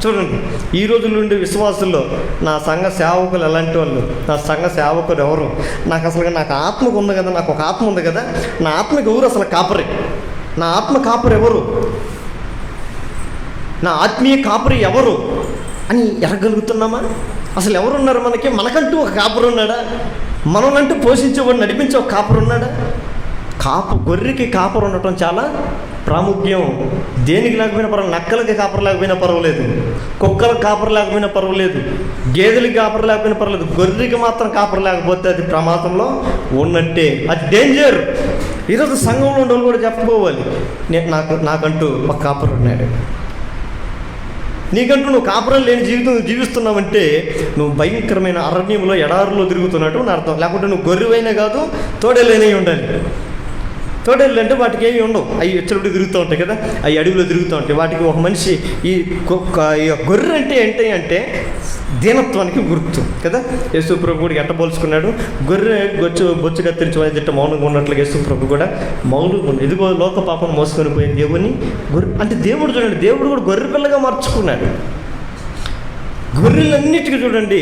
C: చూడండి, ఈ రోజుల నుండి విశ్వాసుల్లో నా సంఘ సేవకులు ఎలాంటి వాళ్ళు, నా సంఘ సేవకులు ఎవరు, నాకు ఆత్మకు ఉంది కదా, నాకు ఒక ఆత్మ ఉంది కదా, నా ఆత్మకి ఎవరు అసలు కాపరి? నా ఆత్మ కాపరి ఎవరు? నా ఆత్మీయ కాపరి ఎవరు అని ఎరగలుగుతున్నామా? అసలు ఎవరున్నారు మనకి? మనకంటూ ఒక కాపరు ఉన్నాడా? మనల్నంటూ పోషించేవాడు, నడిపించే ఒక కాపరు ఉన్నాడా? గొర్రెకి కాపరు ఉండటం చాలా ప్రాముఖ్యం. దేనికి లేకపోయినా పర్వాలేదు, నక్కలకి కాపరు లేకపోయినా పర్వాలేదు, కుక్కలకు కాపరు లేకపోయినా పర్వాలేదు, గేదెలకి కాపరు లేకపోయినా పర్వాలేదు, గొర్రెకి మాత్రం కాపరు లేకపోతే అది ప్రమాదంలో ఉన్నట్టే, అది డేంజర్. ఈరోజు సంఘంలో ఉండేవాళ్ళు కూడా చెప్పుకోవాలి, నాకంటూ ఒక కాపరు ఉన్నాడు. నీకంటూ నువ్వు కాపురం లేని జీవితం జీవిస్తున్నావంటే నువ్వు భయంకరమైన అరణ్యంలో ఎడారులో తిరుగుతున్నట్టు అని అర్థం. లేకుంటే నువ్వు గొర్రెవైనా కాదు, తోడేలైనా ఉండాలి. తోడేళ్ళు అంటే వాటికి ఏమి ఉండవు, అవి ఎచ్చబడి తిరుగుతూ ఉంటాయి కదా, అవి అడవిలో తిరుగుతూ ఉంటాయి. వాటికి ఒక మనిషి ఈ గొర్రె అంటే ఏంటి అంటే దీనత్వానికి గుర్తు కదా. యేసుప్రభు కూడా ఎట్టబోల్చుకున్నాడు, గొర్రె బొచ్చు కత్తిరించమని తిట్ట మౌనంగా ఉన్నట్లుగా యేసుప్రభు కూడా మౌనంగా ఉంది. ఇదిగో లోక పాపం మోసుకొని పోయిన దేవుని గొర్రె అంటే దేవుడు చూడండి, దేవుడు కూడా గొర్రె పిల్లగా మార్చుకున్నాడు. గొర్రెలన్నిటికీ చూడండి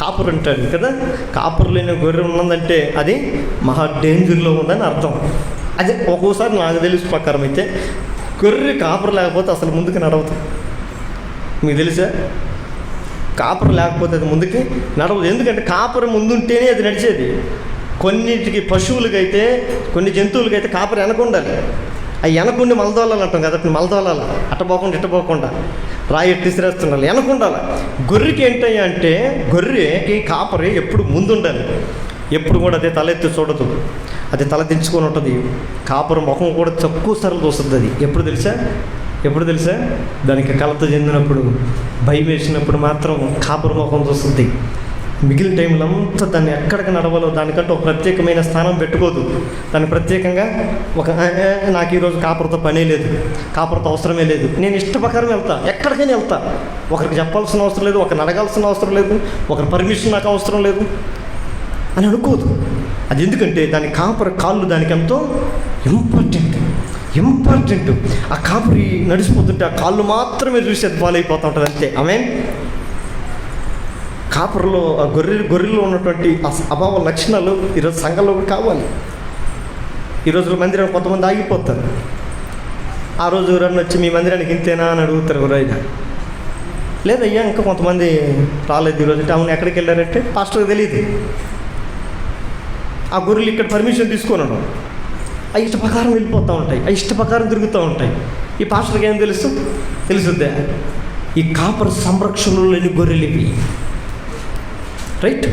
C: కాపురు అంటాడు కదా. కాపురు లేని గొర్రె ఉన్నదంటే అది మహా డేంజర్లో ఉందని అర్థం. అదే ఒక్కోసారి నాకు తెలిసి ప్రకారం అయితే గొర్రె కాపురు లేకపోతే అసలు ముందుకు నడవదు. మీకు తెలుసా? కాపురు లేకపోతే అది ముందుకి నడవదు. ఎందుకంటే కాపురు ముందుంటేనే అది నడిచేది. కొన్నిటికి పశువులకైతే, కొన్ని జంతువులకైతే కాపురు వెనక ఉండాలి. అవి వెనకుండి మలదోళాలు అంటాం కదా, మలదోళాలి అట్టపోకుండా ఇట్టపోకుండా రాయి ఎట్టిసిరేస్తుండాలి, వెనకుండాలి. గొర్రెకి ఏంటయ్యా అంటే గొర్రెకి కాపరి ఎప్పుడు ముందుండాలి. ఎప్పుడు కూడా అదే తలెత్తి చూడదు, అది తల దించుకొని ఉంటుంది. కాపురం ముఖం కూడా తక్కువ సరళ చూస్తుంది. అది ఎప్పుడు తెలుసా దానికి కలత చెందినప్పుడు, భయం వేసినప్పుడు మాత్రం కాపురం ముఖం చూస్తుంది. మిగిలిన టైంలో అంతా దాన్ని ఎక్కడికి నడవాలో దానికంటే ఒక ప్రత్యేకమైన స్థానం పెట్టుకోదు. దాన్ని ప్రత్యేకంగా నాకు ఈరోజు కాపురతో పనే లేదు, కాపురతో అవసరమే లేదు, నేను ఇష్టప్రకారం వెళ్తా, ఎక్కడికైనా వెళ్తా, ఒకరికి చెప్పాల్సిన అవసరం లేదు, ఒకరిని అడగాల్సిన అవసరం లేదు, ఒకరి పర్మిషన్ నాకు అవసరం లేదు అని అనుకోదు. అది ఎందుకంటే దాని కాపుర కాళ్ళు దానికి ఎంతో ఇంపార్టెంట్. ఇంపార్టెంట్. ఆ కాపరి నడిచిపోతుంటే ఆ కాళ్ళు మాత్రమే చూసి అది పాలైపోతూ ఉంటుంది అంతే. ఆమేన్. కాపరిలో ఆ గొర్రెల్లో ఉన్నటువంటి అభావ లక్షణాలు ఈరోజు సంఘంలో కూడా కావాలి. ఈరోజు మందిరం కొంతమంది ఆగిపోతారు. ఆ రోజు ఎవరన్నా వచ్చి మీ మందిరానికి ఇంతేనా అని అడుగుతారు ఎవరైనా. లేదయ్యా ఇంకా కొంతమంది రాలేదు ఈరోజు అంటే. అవును, ఎక్కడికి వెళ్ళారంటే పాస్టర్కి తెలియదు. ఆ గొర్రెలు ఇక్కడ పర్మిషన్ తీసుకున్నాను, ఆ ఇష్ట ప్రకారం వెళ్ళిపోతూ ఉంటాయి, ఆ ఇష్ట ప్రకారం తిరుగుతూ ఉంటాయి. ఈ పాస్టర్కి ఏం తెలుసుద్దా? ఈ కాపరి సంరక్షణలో లేని గొర్రెలు ఇవి. రైట్?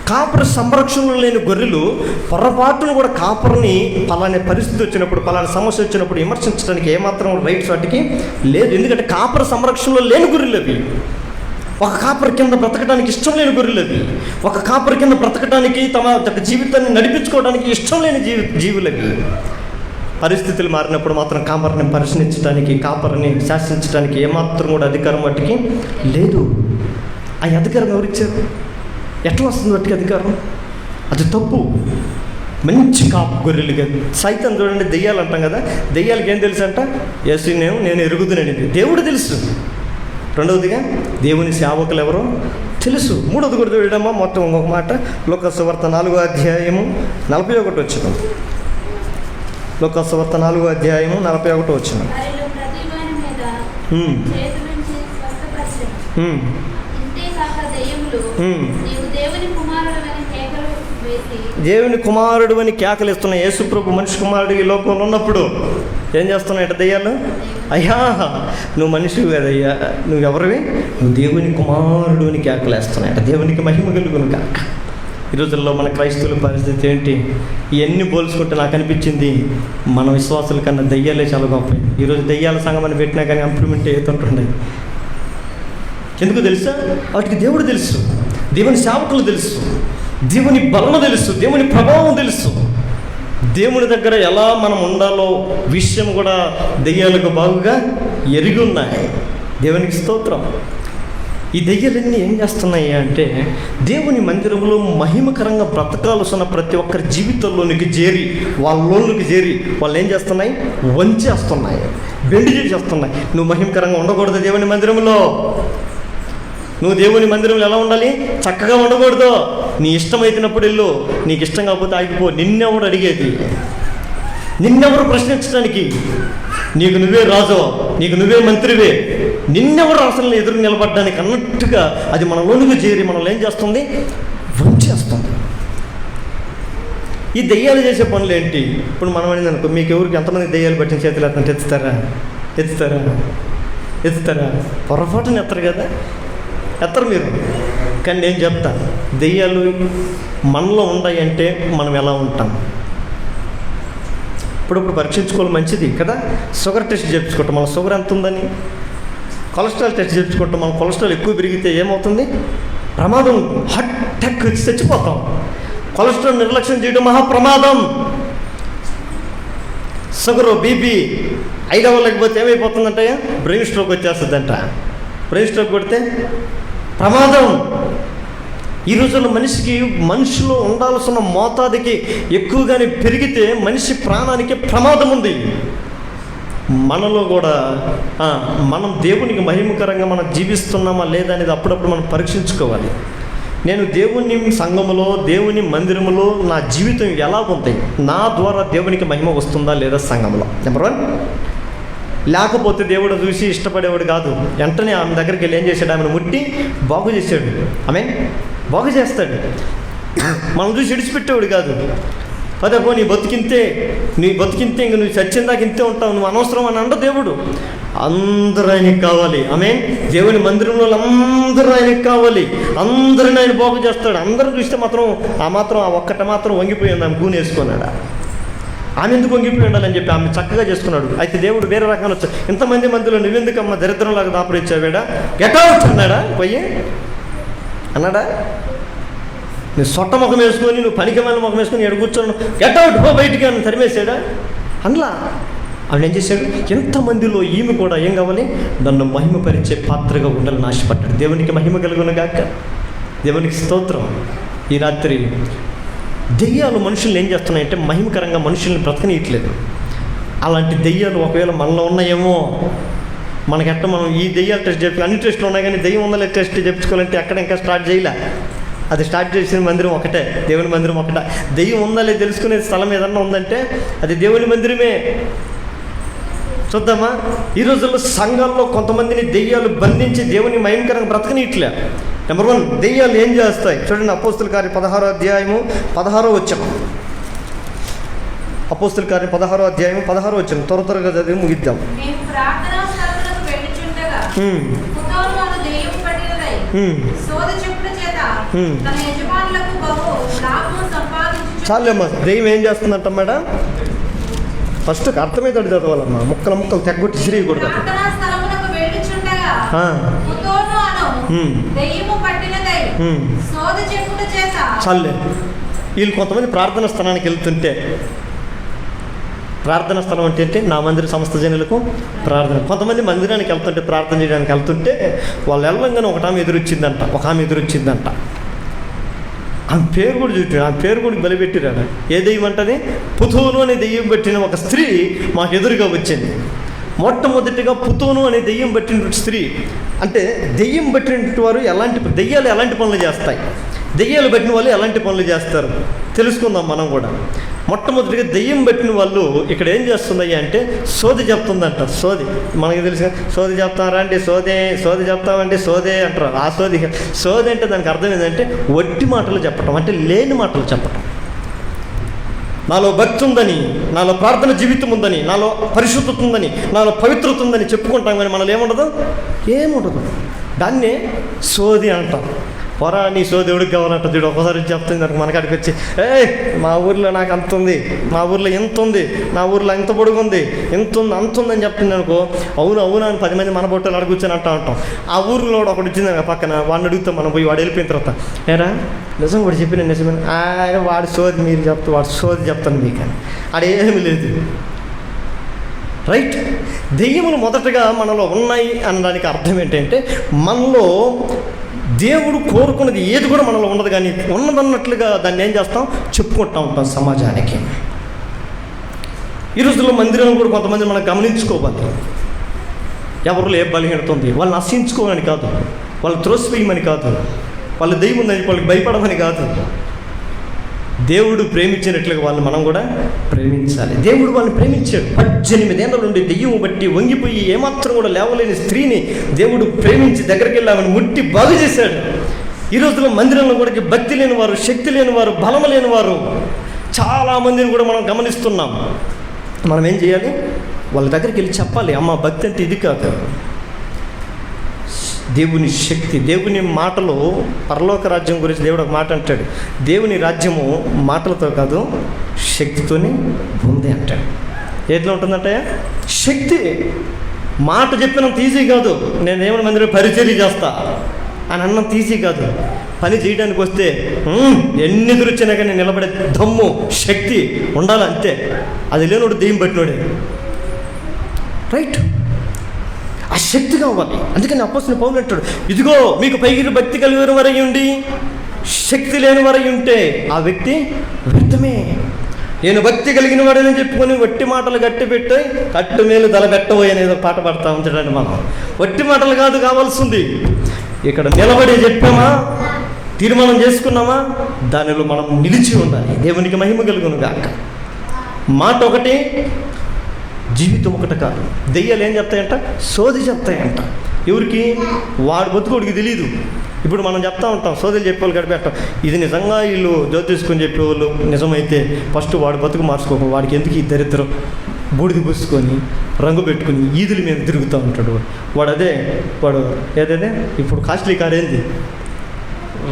C: కాపరి సంరక్షణలో లేని గొర్రెలు పొరపాటును కూడా కాపరిని పలానే పరిస్థితి వచ్చినప్పుడు, పలానా సమస్య వచ్చినప్పుడు విమర్శించడానికి ఏమాత్రం రైట్స్ వాటికి లేదు. ఎందుకంటే కాపరి సంరక్షణలో లేని గొర్రెలు అవి. ఒక కాపరి కింద బ్రతకడానికి ఇష్టం లేని గొర్రెలు అవి. ఒక కాపరి కింద బ్రతకడానికి తమ జీవితాన్ని నడిపించుకోవడానికి ఇష్టం లేని జీవులవి. పరిస్థితులు మారినప్పుడు మాత్రం కాపరిని ప్రశ్నించడానికి, కాపరిని శాసించడానికి ఏమాత్రం కూడా అధికారం వాటికి లేదు. ఆ అధికారం ఎవరిచ్చారు? ఎట్లా వస్తుంది వాటికి అధికారం? అది తప్పు. మంచి కాపు గొర్రెలుగా సైతం చూడండి, దెయ్యాలు అంటాం కదా, దెయ్యాలకి ఏం తెలుసు అంట? యేసు నేను ఎరుగుదుననేది దేవుడు తెలుసు. రెండవదిగా దేవుని సేవకులు ఎవరో తెలుసు. మూడవది కూడా చూడమ్మా, మొత్తం ఇంకొక మాట, లూకాసు వార్త 4వ అధ్యాయము 41 వచ్చిన. లూకాసు వార్త 4వ అధ్యాయము 41 వచ్చిన. దేవుని కుమారుడు అని కేకలిస్తున్న యేసు ప్రభు మనిషి కుమారుడు ఈ లోకంలో ఉన్నప్పుడు ఏం చేస్తున్నాయట దెయ్యాలు? అయ్యా నువ్వు మనిషివి కదయ్యా, నువ్వెవరివి? నువ్వు దేవుని కుమారుడు అని కేకలేస్తున్నాయట. దేవునికి మహిమ కలుగును కాక. ఈ రోజుల్లో మన క్రైస్తవుల పరిస్థితి ఏంటి? ఇవన్నీ పోల్చుకుంటే నాకు అనిపించింది మన విశ్వాసుల కన్నా దెయ్యాలే చాలా గొప్ప. ఈరోజు దెయ్యాల సంఘం అని పెట్టినా కానీ ఇంప్రూవ్మెంట్ అవుతుంటుండే. ఎందుకు తెలుసా? వాటికి దేవుడు తెలుసు, దేవుని సేవకులు తెలుసు, దేవుని బలం తెలుసు, దేవుని ప్రభావం తెలుసు. దేవుని దగ్గర ఎలా మనం ఉండాలో విషయం కూడా దెయ్యాలకు బాగుగా ఎరిగి ఉన్నాయి. దేవునికి స్తోత్రం. ఈ దెయ్యాలన్నీ ఏం చేస్తున్నాయి అంటే, దేవుని మందిరంలో మహిమకరంగా బ్రతకాల్సిన ప్రతి ఒక్కరి జీవితంలోనికి చేరి, వాళ్ళలోనికి చేరి వాళ్ళు ఏం చేస్తున్నాయి? వంచేస్తున్నాయి, బెండి చేసేస్తున్నాయి. నువ్వు మహిమకరంగా ఉండకూడదు దేవుని మందిరంలో. నువ్వు దేవుని మందిరంలో ఎలా ఉండాలి? చక్కగా ఉండకూడదు. నీ ఇష్టమైనప్పుడు వెళ్ళు, నీకు ఇష్టం కాకపోతే ఆగిపో. నిన్నెవరు అడిగేది? నిన్నెవరు ప్రశ్నించడానికి? నీకు నువ్వే రాజు, నీకు నువ్వే మంత్రివే, నిన్నెవరు అసలు ఎదురు నిలబడడానికి అన్నట్టుగా అది మనలోనికి చేరి మనల్ని ఏం చేస్తుంది? వంచేస్తుంది. ఈ దెయ్యాలు చేసే పనులు ఏంటి? ఇప్పుడు మనం అనేది అనుకో, మీకు ఎవరికి ఎంతమంది దెయ్యాలు పట్టిన చేతులు ఎత్తంటే ఎత్తుతారా? పొరపాటున ఎత్తరు కదా, ఎత్తరు మీరు. కానీ నేను చెప్తా, దెయ్యాలు మనలో ఉన్నాయంటే మనం ఎలా ఉంటాం? ఇప్పుడు పరీక్షించుకోవాలి, మంచిది కదా. షుగర్ టెస్ట్ చేయించుకుంటాం, మన షుగర్ ఎంత ఉందని. కొలెస్ట్రాల్ టెస్ట్ చేయించుకుంటాం, మన కొలెస్ట్రాల్ ఎక్కువ పెరిగితే ఏమవుతుంది? ప్రమాదం, హార్ట్ అటాక్ వచ్చి చచ్చిపోతాం. కొలెస్ట్రాల్ నిర్లక్ష్యం చేయడం మహాప్రమాదం. షుగరు, బీపీ ఐదు అవ్వలేకపోతే ఏమైపోతుందంటే బ్రెయిన్ స్ట్రోక్ వచ్చేస్తుందంట. బ్రెయిన్ స్ట్రోక్ కొడితే ప్రమాదం. ఈ రోజుల్లో మనిషిలో ఉండాల్సిన మోతాదుకి ఎక్కువగానే పెరిగితే మనిషి ప్రాణానికి ప్రమాదం ఉంది. మనలో కూడా మనం దేవునికి మహిమకరంగా మనం జీవిస్తున్నామా లేదా అనేది అప్పుడప్పుడు మనం పరీక్షించుకోవాలి. నేను దేవుని సంఘములో, దేవుని మందిరములో నా జీవితం ఎలా ఉంది? నా ద్వారా దేవునికి మహిమ వస్తుందా లేదా సంఘంలో? నెంబర్ 1. లేకపోతే దేవుడు చూసి ఇష్టపడేవాడు కాదు. వెంటనే ఆమె దగ్గరికి వెళ్ళి ఏం చేశాడు? ఆమెను ముట్టి బాగు చేశాడు. ఆమె బాగు చేస్తాడు. మనం చూసి విడిచిపెట్టేవాడు కాదు. పదపో నీ బతికింతే ఇంక నువ్వు చచ్చిందాక ఇంతే ఉంటావు, నువ్వు అనవసరం అని అంట దేవుడు. అందరూ ఆయనకి కావాలి. ఆమె దేవుని మందిరంలో అందరూ ఆయనకి కావాలి. అందరిని ఆయన బాగు చేస్తాడు. అందరూ చూస్తే మాత్రం ఆ ఒక్కట మాత్రం వంగిపోయింది. ఆమె గూని వేసుకున్నాడు. ఆమె ఎందుకు వంగిపోయి ఉండాలని చెప్పి ఆమె చక్కగా చేసుకున్నాడు. అయితే దేవుడు వేరే రకంగా వచ్చాడు. ఇంతమంది మందిలో నువ్వెందుకమ్మా దరిద్రంలాగా దాపరిచ్చావేడా? గెట్ అవుట్ అన్నాడా? పోయి అన్నాడా? నువ్వు సొట్ట ముఖం వేసుకొని, నువ్వు పనికిమాలిన ముఖం వేసుకొని ఎక్కడ కూర్చోను, గెట్ అవుట్ పో బయటికి అని తరిమేసాడా? అందులో ఆమె ఏం చేశాడు? ఎంతమందిలో ఈమె కూడా ఏం కావాలి? నన్ను మహిమపరిచే పాత్రగా ఉండాలని ఆశపడ్డాడు. దేవునికి మహిమ కలుగును గాక. దేవునికి స్తోత్రం. ఈ రాత్రి దెయ్యాలు మనుషుల్ని ఏం చేస్తున్నాయంటే మహిమకరంగా మనుషుల్ని బ్రతకనీయట్లేదు. అలాంటి దెయ్యాలు ఒకవేళ మనలో ఉన్నాయేమో. మనకెట్ట మనం ఈ దెయ్యాలు టెస్ట్ చెప్పి అన్ని టెస్టులు ఉన్నాయి, కానీ దెయ్యం ఉందా లేదా టెస్ట్ చెప్పుకోవాలంటే ఎక్కడ ఇంకా స్టార్ట్ చేయలే. అది స్టార్ట్ చేసిన మందిరం ఒకటే, దేవుని మందిరం ఒకటే. దెయ్యం ఉందా లేదా తెలుసుకునే స్థలం ఏదన్నా ఉందంటే అది దేవుని మందిరమే. చూద్దామా, ఈ రోజుల్లో సంఘాల్లో కొంతమందిని దెయ్యాలు బంధించి దేవుని మహిమకరంగా బ్రతకనిట్లే. నెంబర్ 1, దెయ్యాలు ఏం చేస్తాయి చూడండి. అపోస్తుల కార్యం 16వ అధ్యాయము 16వ వచనం. అపోస్తుల కార్యం 16వ అధ్యాయం 16వ వచనం త్వరగా చదివి ముగిద్దాం. చాలేమ్మా, దెయ్యం ఏం చేస్తుందంట మేడం? ఫస్ట్ అర్థమైతే చదవాలమ్మా, ముక్కలు తెగొట్టి సిరియకూడదు. చాలే. వీళ్ళు కొంతమంది ప్రార్థనా స్థలానికి వెళ్తుంటే, ప్రార్థనా స్థలం అంటే నా మందిర సమస్త జనులకు ప్రార్థన. కొంతమంది మందిరానికి వెళ్తుంటే, ప్రార్థన చేయడానికి వెళ్తుంటే వాళ్ళు వెళ్ళంగానే ఒక ఆమె ఎదురొచ్చిందంట. ఆమె పేరు కూడా చుట్టాడు, ఆమె పేరు కూడా బలిపెట్టిరాడు. ఏ దెయ్యం అంటది? పుతోను అనే దెయ్యం పెట్టిన ఒక స్త్రీ మాకు ఎదురుగా వచ్చింది. మొట్టమొదటిగా పుతోను అనే దెయ్యం పట్టిన స్త్రీ అంటే, దెయ్యం పట్టిన వారు దెయ్యాలు ఎలాంటి పనులు చేస్తాయి, దెయ్యాలు పట్టిన వాళ్ళు ఎలాంటి పనులు చేస్తారు తెలుసుకుందాం మనం కూడా. మొట్టమొదటిగా దెయ్యం పట్టిన వాళ్ళు ఇక్కడ ఏం చేస్తుందయ్యా అంటే సోది చెప్తుందంట. సోది మనకి తెలుసు, సోది చెప్తారా అంటే సోది చెప్తామంటే సోదే అంటారు. ఆ సోది అంటే దానికి అర్థం ఏంటంటే వట్టి మాటలు చెప్పటం, అంటే లేని మాటలు చెప్పటం. నాలో భక్తి ఉందని, నాలో ప్రార్థన జీవితం ఉందని, నాలో పరిశుద్ధత ఉందని, నాలో పవిత్రత ఉందని చెప్పుకుంటాం, కానీ మనలో ఏముండదు. దాన్నే సోది అంటాం. పొరా నీ సోది ఎవడికి కావాలంట చూడు. ఒకసారి చెప్తుంది దానికి మనకాడికి వచ్చి, మా ఊర్లో నాకు అంత ఉంది, మా ఊర్లో ఎంత ఉంది, నా ఊర్లో ఇంత పొడుగు ఉంది, ఎంత ఉంది, అంత ఉందని చెప్తుంది అనుకో. అవునా అని 10 మంది మన బొట్టలు అడుగు కూర్చొని అంటాం. ఆ ఊర్లో ఒకటి వచ్చింది పక్కన, వాడిని అడుగుతాం మనం పోయి. వాడు వెళ్ళిపోయిన తర్వాత, ఏరా నిజం కూడా చెప్పిన నిజమైన వాడి సోది మీరు చెప్తా, వాడు సోది చెప్తాను మీకు అని. ఆడేమీ లేదు. రైట్. దెయ్యములు మొదటగా మనలో ఉన్నాయి అనడానికి అర్థం ఏంటంటే, మనలో దేవుడు కోరుకున్నది ఏది కూడా మనలో ఉండదు, కానీ ఉన్నదన్నట్లుగా దాన్ని ఏం చేస్తాం, చెప్పుకుంటూ ఉంటాం సమాజానికి. ఈ రోజుల్లో మందిరంలో కూడా కొంతమంది మనం గమనించుకోవాలి. ఎవరిలో ఏ బలహీనత ఉంది, వాళ్ళని నశించుకోమని కాదు, వాళ్ళు త్రోసివేయమని కాదు, వాళ్ళ దెయ్యం ఉందని వాళ్ళకి భయపడమని కాదు. దేవుడు ప్రేమించినట్లుగా వాళ్ళని మనం కూడా ప్రేమించాలి. దేవుడు వాళ్ళని ప్రేమించాడు. 18 ఏళ్ళ నుండి దెయ్యం బట్టి వంగిపోయి ఏమాత్రం కూడా లేవలేని స్త్రీని దేవుడు ప్రేమించి దగ్గరికి వెళ్ళి ఆమెను ముట్టి బాగు చేశాడు. ఈ రోజుల్లో మందిరంలో కూడా భక్తి లేని వారు, శక్తి లేని వారు, బలం లేని వారు చాలామందిని కూడా మనం గమనిస్తున్నాం. మనం ఏం చేయాలి? వాళ్ళ దగ్గరికి వెళ్ళి చెప్పాలి, అమ్మ భక్తి అంటే ఇది కాదు. దేవుని శక్తి, దేవుని మాటలు. పరలోక రాజ్యం గురించి దేవుడు ఒక మాట అంటాడు, దేవుని రాజ్యము మాటలతో కాదు శక్తితోనే ఉంది అంటాడు. ఎట్లా ఉంటుందంటే శక్తి. మాట చెప్పినంత ఈజీ కాదు. నేనేమన్నా మందిరం పరిచర్య చేస్తా అని అన్నంత ఈజీ కాదు. పని చేయడానికి వస్తే ఎన్ని ఎదురొచ్చినా కానీ నిలబడే దమ్ము, శక్తి ఉండాలి అంతే. అది లేనోడు దెయ్యం పట్టినోడే. రైట్. ఆ శక్తి కావాలి. అందుకని అపోస్తలుడైన పౌలు అంటాడు, ఇదిగో మీకు పైకి భక్తి కలిగిన వరై ఉండి శక్తి లేని వరై ఉంటే ఆ వ్యక్తి వ్యర్థమే. నేను భక్తి కలిగిన వాడని చెప్పుకొని వట్టి మాటలు గట్టి పెట్టి కట్టు మేలు దలబెట్టబోయి అనేది పాట పాడుతూ ఉంచాడండి. మనం వట్టి మాటలు కాదు కావాల్సింది, ఇక్కడ నిలబడి చెప్పామా, తీర్మానం చేసుకున్నామా, దానిలో మనం నిలిచి ఉండాలి. దేవునికి మహిమ కలుగును గాక. మాట ఒకటి, జీవితం ఒకటి కాదు. దెయ్యాలు ఏం చెప్తాయంట? సోది చెప్తాయంట. ఎవరికి? వాడు బతుకోడికి తెలియదు. ఇప్పుడు మనం చెప్తా ఉంటాం, సోదరులు చెప్పేవాళ్ళు గడిపెట్టాం. ఇది నిజంగా వీళ్ళు జ్యోతిష్కొని చెప్పేవాళ్ళు నిజమైతే ఫస్ట్ వాడు బతుకు మార్చుకోక, వాడికి ఎందుకు ఈ దరిద్రం, బూడిది పూసుకొని రంగు పెట్టుకుని ఈదుల మీద తిరుగుతూ ఉంటాడు వాడు ఏదేదే ఇప్పుడు కాస్ట్లీ కార్ ఏంది,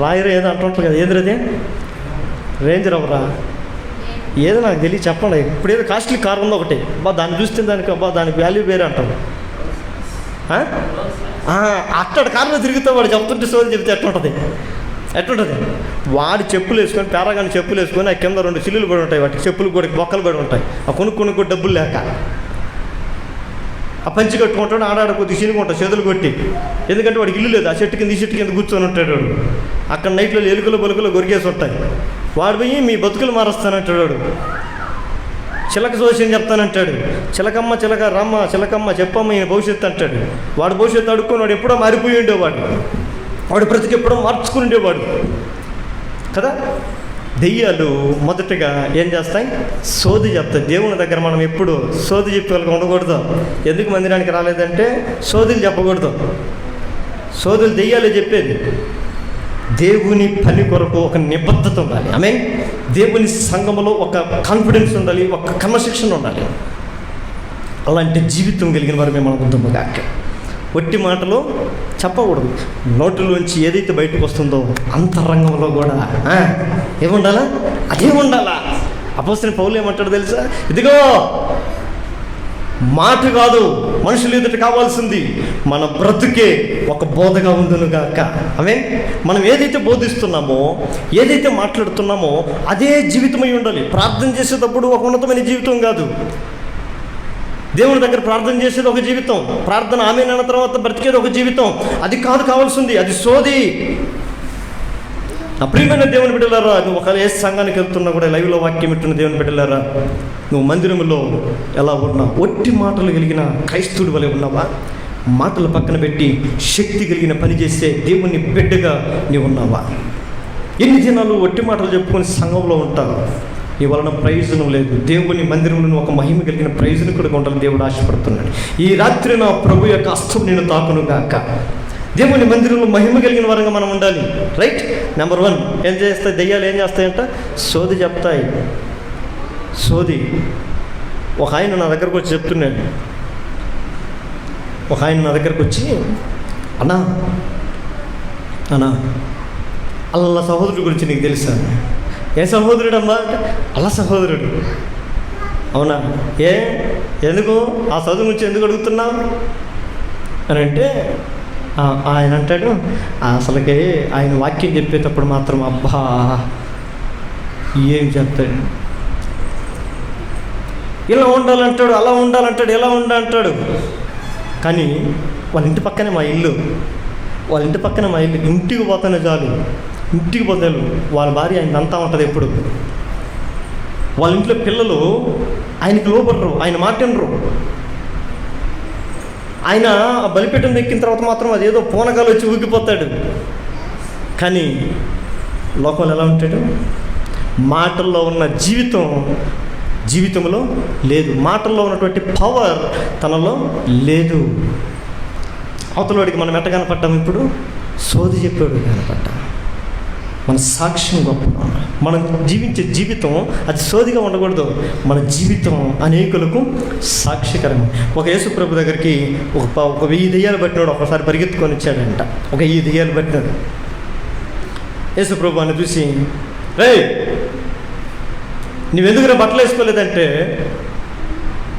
C: రాయరు ఏదో అంటుంటారు కదా, ఏదిరదే రేంజర్ అవరా ఏదో నాకు తెలియ చెప్పండి. ఇప్పుడు ఏదో కాస్ట్లీ కార్ ఉందో ఒకటి, దాన్ని చూస్తే దానికి వాల్యూ వేరే అంటారు. అక్కడ కారులో తిరుగుతా వాడు చెప్తుంటే సోది చెప్తే ఎట్లుంటుంది? వాడి చెప్పులు వేసుకొని, పేరాగాని చెప్పులు వేసుకొని, ఆ కింద 2 చిల్లులు పడి ఉంటాయి, వాటికి చెప్పులు కూడా బొక్కలు పడి ఉంటాయి. ఆ కొనుక్కొని డబ్బులు లేక ఆ పంచి కట్టుకుంటాడు, ఆడాడ కొద్దిగా చినుకుంటాడు చేతులు కొట్టి. ఎందుకంటే వాడికి ఇల్లు లేదు, ఆ చెట్టు కింద ఈ చెట్టు కింద కూర్చొని ఉంటాడు వాడు. అక్కడ నైట్లో ఎలుకలు బలుకలు గొరిగేసి ఉంటాయి. వాడు పోయి మీ బతుకులు మారుస్తానంటాడు. చిలక జోస్యం చెప్తానంటాడు. చిలకమ్మ చిలక రమ్మ చిలకమ్మ చెప్పమ్మ ఈయన భవిష్యత్తు అంటాడు. వాడు భవిష్యత్తు అడుక్కుని వాడు ఎప్పుడో మారిపోయి ఉండేవాడు. వాడు బ్రతికి ఎప్పుడో మార్చుకుని ఉండేవాడు కదా. దెయ్యాలు మొదటగా ఏం చేస్తాయి? సోది చెప్తాయి. దేవుని దగ్గర మనం ఎప్పుడు సోది చెప్పే వాళ్ళకి ఉండకూడదు. ఎందుకు మందిరానికి రాలేదంటే సోదులు చెప్పకూడదు. సోదులు దెయ్యాలే చెప్పేది. దేవుని పని కొరకు ఒక నిబద్ధత ఉండాలి. ఆమె దేవుని సంఘములో ఒక కాన్ఫిడెన్స్ ఉండాలి, ఒక క్రమశిక్షణ ఉండాలి. అలాంటి జీవితం కలిగిన వారు మేము అనుకుందాం. ఒట్టి మాటలు చెప్పకూడదు. నోటిలోంచి ఏదైతే బయటకు వస్తుందో అంతరంగంలో కూడా ఏముండాలా? అదే ఉండాలా. అపోస్తలుడైన పౌలు ఏమంటాడు తెలుసా? ఇదిగో మాట కాదు మనుషులు ఎదుట కావాల్సింది మన బ్రతుకే ఒక బోధగా ఉండును గాక. ఆమె మనం ఏదైతే బోధిస్తున్నామో, ఏదైతే మాట్లాడుతున్నామో అదే జీవితమై ఉండాలి. ప్రార్థన చేసేటప్పుడు ఒక ఉన్నతమైన జీవితం కాదు. దేవుని దగ్గర ప్రార్థన చేసేది ఒక జీవితం, ప్రార్థన ఆమేన్ అన్న తర్వాత బ్రతికేది ఒక జీవితం. అది కాదు కావాల్సింది, అది సోది. నా ప్రియమైన దేవుని బిడ్డలారా, నువ్వు ఒకవేళ ఏ సంఘానికి వెళ్తున్నా కూడా లైవ్లో వాక్యం ఇట్టున్న దేవుని బిడ్డలారా, నువ్వు మందిరంలో ఎలా ఉన్నావు? ఒట్టి మాటలు కలిగిన క్రైస్తవుడి వలె ఉన్నావా? మాటలు పక్కన పెట్టి శక్తి కలిగిన పని చేసే దేవుని బిడ్డగా నీవు ఉన్నావా? ఎన్ని దినాలు ఒట్టి మాటలు చెప్పుకొని సంఘంలో ఉంటావు? నీ వలన ప్రయోజనం లేదు. దేవుని మందిరంలో ఒక మహిమ కలిగిన ప్రయోజనం కూడా ఉండాలని దేవుడు ఆశపడుతున్నాడు. ఈ రాత్రి నా ప్రభు యొక్క హస్తం నేను తాకును గాక. దేవుని మందిరంలో మహిమ కలిగిన వరంగా మనం ఉండాలి. రైట్. నెంబర్ 1 ఏం చేస్తాయి? దెయ్యాలు ఏం చేస్తాయంట? సోది చెప్తాయి. సోది. ఒక ఆయన నా దగ్గరకు వచ్చి చెప్తున్నాడు. ఒక ఆయన నా దగ్గరకు వచ్చి, అన్నా అల్లా సహోదరుడి గురించి నీకు తెలుసా? ఏ సహోదరుడు అమ్మా? అల్లా సహోదరుడు. అవునా? ఎందుకు ఆ చదువు గురించి ఎందుకు అడుగుతున్నావు అని అంటే ఆయన అంటాడు, అసలుకి ఆయన వాక్యం చెప్పేటప్పుడు మాత్రం అబ్బా ఏం చెప్తాడు, ఇలా ఉండాలంటాడు, అలా ఉండాలంటాడు, ఎలా ఉండాలంటాడు. కానీ వాళ్ళ ఇంటి పక్కనే మా ఇల్లు, ఇంటికి పోతానే చాలు, ఇంటికి పోతే వాళ్ళ భార్య ఆయన అంతా ఉంటుంది. ఎప్పుడు వాళ్ళ ఇంట్లో పిల్లలు ఆయనకి లోపడరు, ఆయన మాట వినరు. ఆయన బలిపీఠం ఎక్కిన తర్వాత మాత్రం అదేదో పూనకాలు వచ్చి ఊగిపోతాడు. కానీ లోకంలో ఎలా ఉంటాడు? మాటల్లో ఉన్న జీవితంలో లేదు. మాటల్లో ఉన్నటువంటి పవర్ తనలో లేదు. అవతలవాడికి మనం ఎట్ట కనపడ్డాం? ఇప్పుడు సోది చెప్పాడు కనపడ్డాం. మన సాక్ష్యం గొప్ప. మనం జీవించే జీవితం అది సోదిగా ఉండకూడదు. మన జీవితం అనేకులకు సాక్షికరం. ఒక యేసుప్రభు దగ్గరికి ఒక 1000 దెయ్యాలు పట్టినాడు. ఒకసారి పరిగెత్తుకొని వచ్చాడంట. ఒక 1000 దెయ్యాలు పట్టినాడు. యేసుప్రభు అని చూసి, రేయ్ నువ్వెందుకు బట్టలు వేసుకోలేదంటే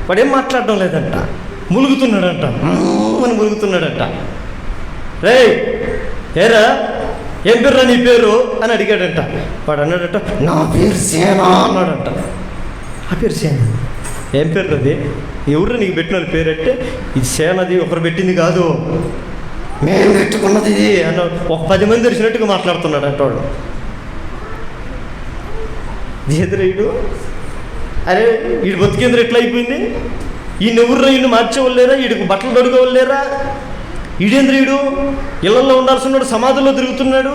C: వాడేం మాట్లాడడం లేదంట, ములుగుతున్నాడంట. రేయ్ ఏరా ఏం పేరురా నీ పేరు అని అడిగాడంట. వాడు అన్నాడట, నా పేరు సేన అన్నాడంట. ఆ పేరు సేన. ఏం పేరు అది? ఎవరు నీకు పెట్టిన పేరు అంటే, ఇది సేనది ఒకరు పెట్టింది కాదు, మేము పెట్టుకున్నది ఇది అన్న. ఒక 10 మంది తెలిసినట్టుగా మాట్లాడుతున్నాడు అంట వాడు. ఎదురేయుడు, అరే వీడు బతికేంద్ర ఎట్లా అయిపోయింది? ఈయన ఎవరురా? ఈయన మార్చేవాళ్ళేరా? వీడికి బట్టలు తొడుగోళ్ళేరా? ఈడేంద్రియుడు ఇళ్లలో ఉండాల్సిన వాడు సమాధుల్లో తిరుగుతున్నాడు.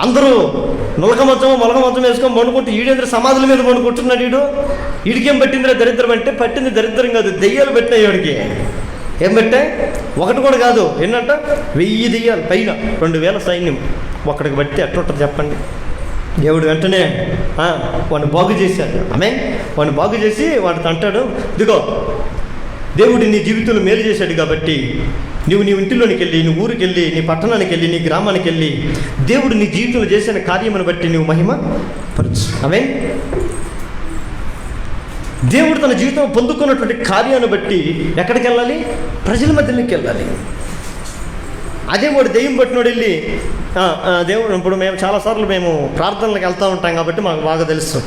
C: అందరూ మొలక మొత్తం వేసుకొని పండుకుంటూ ఈడేంద్ర సమాధుల మీద పండుకుంటున్నాడు. వీడికేం పట్టిందిరా దరిద్రం అంటే, పట్టింది దరిద్రం కాదు, దెయ్యాలు పెట్టినాయి వాడికి. ఏం పెట్టాయి? ఒకటి కూడా కాదు, ఏంటంట 1000 దెయ్యాలు పైన 2000 సైన్యం ఒక్కడికి బట్టి ఎట్లుంటుంది చెప్పండి. దేవుడు వెంటనే వాడిని బాగు చేశాడు. వాడిని బాగు చేసి వాడితో అంటాడు, ఇదిగో దేవుడు నీ జీవితంలో మేలు చేశాడు కాబట్టి నువ్వు నీ ఇంటిలోనికి వెళ్ళి, నీ ఊరికి వెళ్ళి, నీ పట్టణానికి వెళ్ళి, నీ గ్రామానికి వెళ్ళి దేవుడు నీ జీవితంలో చేసిన కార్యమును బట్టి నువ్వు మహిమ పరచు. దేవుడు తన జీవితం పొందుకున్నటువంటి కార్యాన్ని బట్టి ఎక్కడికి వెళ్ళాలి? ప్రజల మధ్యలోకి వెళ్ళాలి. అదే వాడు దెయ్యం పట్టినోడు వెళ్ళి దేవుడు, ఇప్పుడు మేము చాలాసార్లు ప్రార్థనలకు వెళ్తూ ఉంటాం కాబట్టి మాకు బాగా తెలుసు.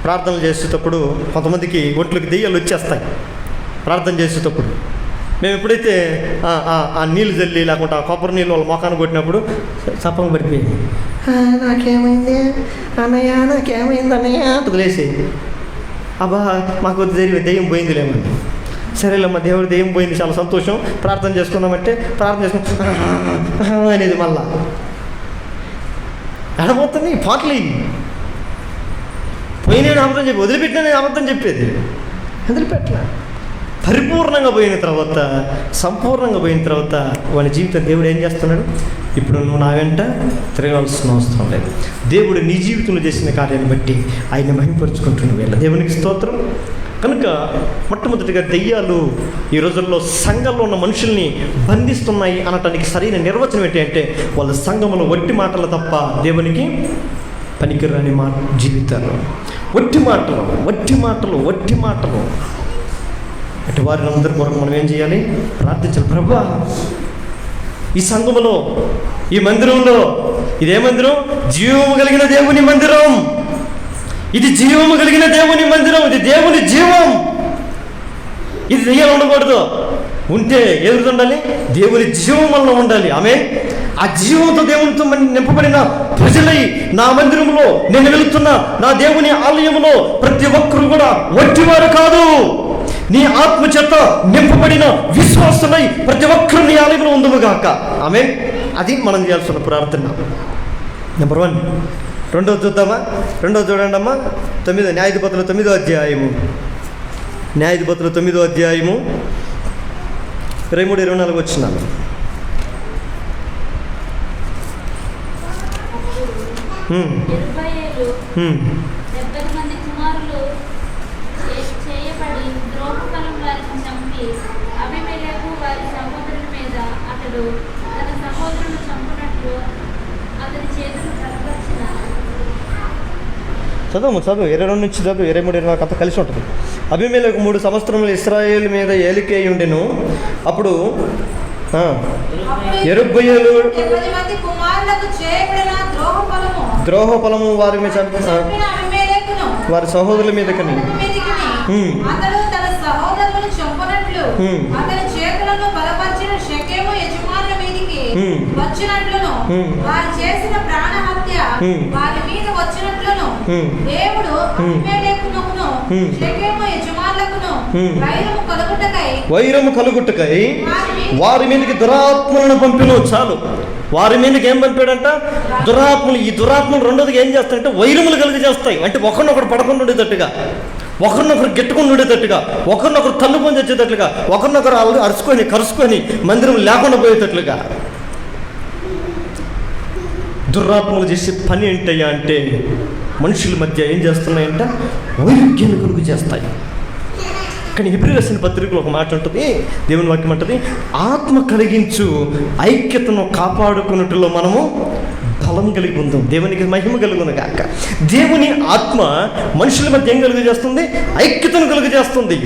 C: ప్రార్థనలు చేసేటప్పుడు కొంతమందికి ఒంట్లోకి దెయ్యాలు వచ్చేస్తాయి. ప్రార్థన చేసేటప్పుడు మేము ఎప్పుడైతే ఆ నీళ్ళు చల్లి లేకుంటే ఆ కొబ్బరి నీళ్ళు వాళ్ళ మొఖాన్ని కొట్టినప్పుడు చప్పం పడిపోయింది. నాకేమైంది అన్నయ్య, నాకేమైంది అన్నయ్య వదిలేసి అబ్బా మాకు దెయ్యం పోయిందిలేమండి. సరేలేమ్మా, దేవుడు దెయ్యం పోయింది, చాలా సంతోషం, ప్రార్థన చేసుకుందామంటే ప్రార్థన చేసుకుంటాం అనేది మళ్ళా ఎడబోతుంది. పాటలు పోయిన అబద్ధం చెప్పి వదిలిపెట్టిన అబద్ధం చెప్పేది వదిలిపెట్టలే. పరిపూర్ణంగా పోయిన తర్వాత, సంపూర్ణంగా పోయిన తర్వాత వాడి జీవితం దేవుడు ఏం చేస్తున్నాడు? ఇప్పుడు నువ్వు నా వెంట తిరగాల్సిన అవసరం లేదు. దేవుడు నీ జీవితంలో చేసిన కార్యాన్ని బట్టి ఆయన మహిమపరుచుకుంటున్న వేళ దేవునికి స్తోత్రం. కనుక మొట్టమొదటిగా దెయ్యాలు ఈ రోజుల్లో సంఘంలో ఉన్న మనుషుల్ని బంధిస్తున్నాయి అనటానికి సరైన నిర్వచనం ఏంటి అంటే, వాళ్ళ సంఘంలో వట్టి మాటలు తప్ప దేవునికి పనికిరాని జీవితాలు, వట్టి మాటలు వట్టి మాటలు వట్టి మాటలు. అటు వారిని అందరి కొరకు మనం ఏం చేయాలి? ప్రార్థించాలి. ప్రభువా, ఈ సంఘములో, ఈ మందిరంలో, ఇదే మందిరం జీవము కలిగిన దేవుని మందిరం, ఇది జీవము కలిగిన దేవుని మందిరం, ఇది దేవుని జీవం, ఇది దెయ్యాలు ఉండకూడదు. ఉంటే ఎదురుతుండాలి, దేవుని జీవం వల్ల ఉండాలి. ఆమె ఆ జీవంతో దేవునితో నింపబడిన ప్రజలై నా మందిరంలో నేను వెళుతున్నా, నా దేవుని ఆలయంలో ప్రతి ఒక్కరు కూడా వట్టివారు కాదు, నీ ఆత్మ చేత నింపబడిన విశ్వాసులై ప్రతి ఒక్కరు నీ ఆలయంలో ఉందుగాక. ఆమె అది మనం చేయాల్సిన ప్రార్థన. నెంబర్ 1. రెండోది చూద్దామా? రెండోది చూడండి అమ్మా. 9 న్యాయాధిపతుల 9వ అధ్యాయము, న్యాయాధిపతుల 9వ అధ్యాయము 23-24 వచ్చినాను. చదువు 22 నుంచి చదువు, 23-24 అంతా కలిసి ఉంటుంది. అబీమెలెకు 3 సంవత్సరములు ఇశ్రాయేలు మీద ఏలిక అయి ఉండెను. అప్పుడు యెరుబ్బయలు ద్రోహ ఫలము వారి మీద వారి సహోదరుల మీదకని
B: వచ్చినట్లును వారు చేసిన ప్రాణ హత్య వారి మీద వచ్చినట్లును దేవుడు అబీమెలెకును షెకెము యజమానులకును
C: వైరము కలుగుటకై వారి మీదకి దురాత్మలను పంపిను. చాలు, వారి మీదకి ఏం పంపాడంట? దురాత్మలు. ఈ దురాత్మలు రెండోదిగా ఏం చేస్తాయంటే వైరములు కలిగి చేస్తాయి. అంటే ఒకరినొకరు పడకుండా ఉండేటట్టుగా, ఒకరినొకరు గెట్టుకుని ఉండేటట్టుగా, ఒకరినొకరు తన్నుకొని తెచ్చేటట్లుగా, ఒకరినొకరు అరుచుకొని కరుచుకొని మందిరం లేకుండా పోయేటట్లుగా దురాత్మలు చేసే పని ఏంటయ్యా అంటే మనుషుల మధ్య ఏం చేస్తున్నాయంట? వైరుధ్యాన్ని కలుగు చేస్తాయి. కానీ హెబ్రీ రాసిన పత్రికలో ఒక మాట ఉంటుంది, దేవుని వాక్యం అంటుంది, ఆత్మ కలిగించు ఐక్యతను కాపాడుకున్నట్టులో మనము బలం కలిగి ఉందాం. దేవునికి మహిమ కలుగును గాక. దేవుని ఆత్మ మనుషుల మధ్య ఏం కలుగు చేస్తుంది? ఐక్యతను కలుగు చేస్తుంది.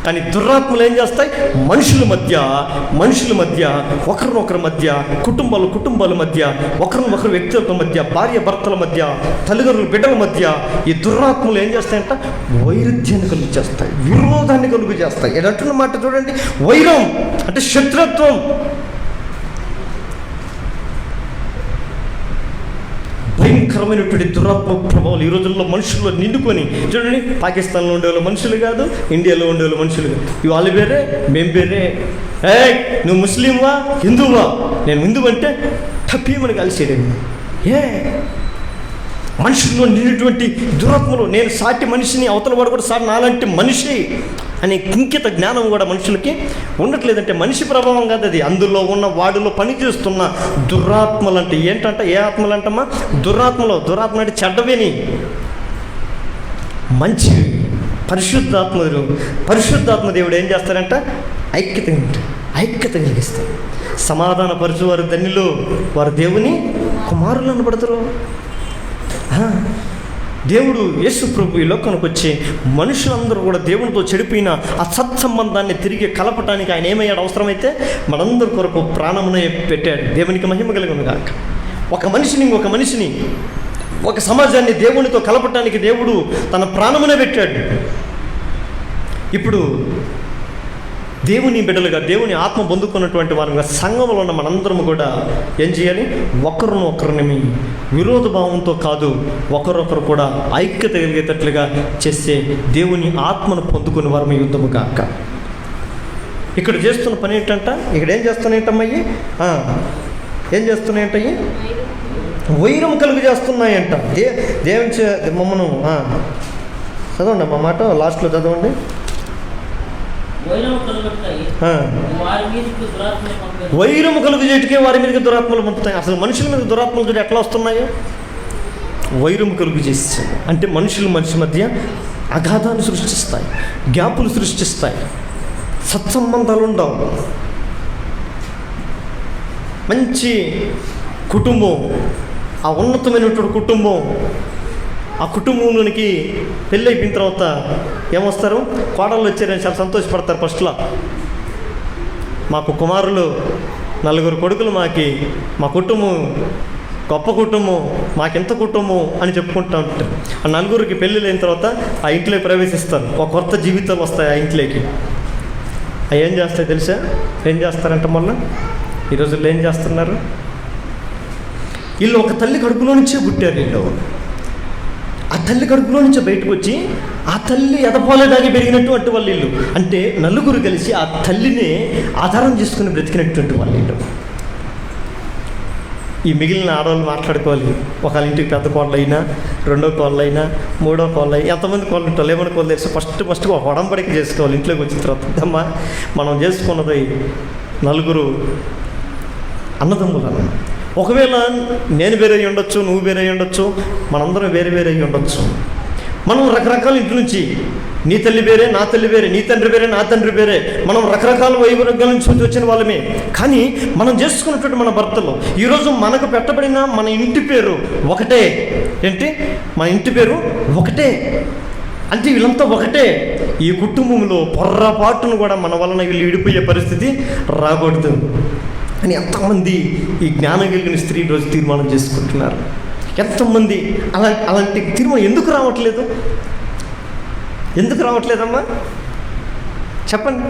C: కానీ దురాత్మలు ఏం చేస్తాయి? మనుషుల మధ్య ఒకరినొకరి మధ్య, కుటుంబాల మధ్య, ఒకరినొకరు వ్యక్తుల మధ్య, భార్య భర్తల మధ్య, తల్లిదండ్రుల బిడ్డల మధ్య ఈ దురాత్మలు ఏం చేస్తాయంట? వైరుధ్యాన్ని కలుగు చేస్తాయి, విరోధాన్ని కలుగు చేస్తాయి. ఎదంటున్న మాట చూడండి, వైరం అంటే శత్రుత్వం. భయంకరమైనటువంటి దురాత్మ ప్రభావాలు ఈ రోజుల్లో మనుషుల్లో నిండుకొని చూడండి. పాకిస్తాన్లో ఉండేవాళ్ళు మనుషులు కాదు, ఇండియాలో ఉండేవాళ్ళు మనుషులు కాదు. వాళ్ళు వేరే, మేము వేరే. నువ్వు ముస్లింవా, హిందువా? నేను హిందువు అంటే టప్పీమని కలిసేయండి. మనుషుల్లో నిండినటువంటి దురాత్మలు, నేను సాటి మనిషిని, అవతల వాడు కూడా సాటి నాలాంటి మనిషి అనే ఇంకిత జ్ఞానం కూడా మనుషులకి ఉండట్లేదంటే మనిషి ప్రభావం కాదు అది. అందులో ఉన్న వాడిలో పనిచేస్తున్న దురాత్మలు అంటే ఏంటంటే, ఏ ఆత్మలు అంటమ్మా? దురాత్మ అంటే చెడ్డవిని, మంచి పరిశుద్ధాత్మ దేవుడు ఏం చేస్తారంట? ఐక్యత కలిగిస్తారు. సమాధాన పరచువారు ధన్యులు, వారు దేవుని కుమారులు అనబడతారు. దేవుడు యేసు ప్రభు ఈ లోకానికి వచ్చి మనుషులందరూ కూడా దేవునితో చెడిపోయిన ఆ సత్సంబంధాన్ని తిరిగి కలపటానికి ఆయన ఏమయ్యాడు? అవసరమైతే మనందరి కొరకు ప్రాణమునే పెట్టాడు. దేవునికి మహిమ కలుగును గాక. ఒక మనిషిని ఒక సమాజాన్ని దేవునితో కలపటానికి దేవుడు తన ప్రాణమునే పెట్టాడు. ఇప్పుడు దేవుని బిడ్డలుగా, దేవుని ఆత్మ పొందుకున్నటువంటి వారుగా సంఘంలో ఉన్న మనందరము కూడా ఏం చేయాలి? ఒకరిని విరోధ భావంతో కాదు, ఒకరొకరు కూడా ఐక్యత కలిగేటట్లుగా చేసే దేవుని ఆత్మను పొందుకునే వారు యుద్ధము కాక. ఇక్కడ చేస్తున్న పని ఏంటంట? ఇక్కడ ఏం చేస్తున్నాయంటమ్మయ్యి? ఏం చేస్తున్నాయంటయ్యి? వైరం కలుగు చేస్తున్నాయంట. దేవుని మమ్మను చదవండి మా మాట, లాస్ట్లో చదవండి. వైరము కలుగు చేయటకే వారి మీదకి దురాత్మలు పంపుతాయి. అసలు మనుషుల మీద దురాత్మలు చూడ ఎట్లా వస్తున్నాయో? వైరము కలుగు చేసేసాడు అంటే మనుషుల మధ్య అగాధాన్ని సృష్టిస్తాయి, గ్యాపులు సృష్టిస్తాయి, సత్సంబంధాలు ఉండవు. మంచి కుటుంబం, ఆ ఉన్నతమైనటువంటి కుటుంబం, ఆ కుటుంబంలోనికి పెళ్ళి అయిపోయిన తర్వాత ఏమొస్తారు? కోడళ్ళు వచ్చారని చాలా సంతోషపడతారు. ఫస్ట్లో మాకు కుమారులు 4 కొడుకులు, మా కుటుంబం గొప్ప కుటుంబం, మాకెంత కుటుంబం అని చెప్పుకుంటూ ఉంటారు. ఆ 4 పెళ్ళిళ్ళు అయిన తర్వాత ఆ ఇంట్లో ప్రవేశిస్తారు. ఒక కొత్త జీవితాలు వస్తాయి ఆ ఇంట్లోకి. అవి ఏం చేస్తాయి తెలుసా? ఏం చేస్తారంట? మొన్న ఈ రోజుల్లో ఏం చేస్తున్నారు? వీళ్ళు ఒక తల్లి కడుపులో నుంచే పుట్టారు. వీళ్ళు ఆ తల్లి కడుపులో నుంచి బయటకు వచ్చి ఆ తల్లి ఎదపోలేదాగి పెరిగినటువంటి వాళ్ళు వీళ్ళు. అంటే 4 కలిసి ఆ తల్లిని ఆధారం చేసుకుని బ్రతికినటువంటి వాళ్ళు వీళ్ళు. ఈ మిగిలిన ఆడవాళ్ళు మాట్లాడుకోవాలి. ఒకళ్ళ ఇంటికి పెద్ద కోళ్ళు అయినా, 2వ కోళ్ళు అయినా, 3వ కోళ్ళు అయినా, ఎంతమంది కోళ్ళు ఉంటారు? ఏమైనా కోళ్ళు తెలుసు? ఫస్ట్ ఒక ఒడంబడిక చేసుకోవాలి. ఇంట్లోకి వచ్చిన తర్వాత అమ్మా మనం చేసుకున్నది 4 అన్నదమ్ములు అన్న. ఒకవేళ నేను వేరే అయ్యి ఉండొచ్చు, నువ్వు వేరే అయ్యి ఉండొచ్చు, మనందరం వేరే అయ్యి ఉండొచ్చు. మనం రకరకాల ఇంటి నుంచి, నీ తల్లి వేరే, నా తల్లి వేరే, నీ తండ్రి వేరే, నా తండ్రి వేరే, మనం రకరకాల వైవర్గాల నుంచి వచ్చిన వాళ్ళమే. కానీ మనం చేసుకున్నటువంటి మన భర్తలు ఈరోజు మనకు పెట్టబడిన మన ఇంటి పేరు ఒకటే. ఏంటి? మన ఇంటి పేరు ఒకటే. అంటే వీళ్ళంతా ఒకటే. ఈ కుటుంబంలో పొర్రపాటును కూడా మన వలన వీళ్ళు విడిపోయే పరిస్థితి రాకూడదు అని ఎంతమంది ఈ జ్ఞానం కలిగిన స్త్రీ రోజు తీర్మానం చేసుకుంటున్నారు. ఎంతమంది అలాంటి తీర్మానం ఎందుకు రావట్లేదు? ఎందుకు రావట్లేదమ్మా చెప్పండి?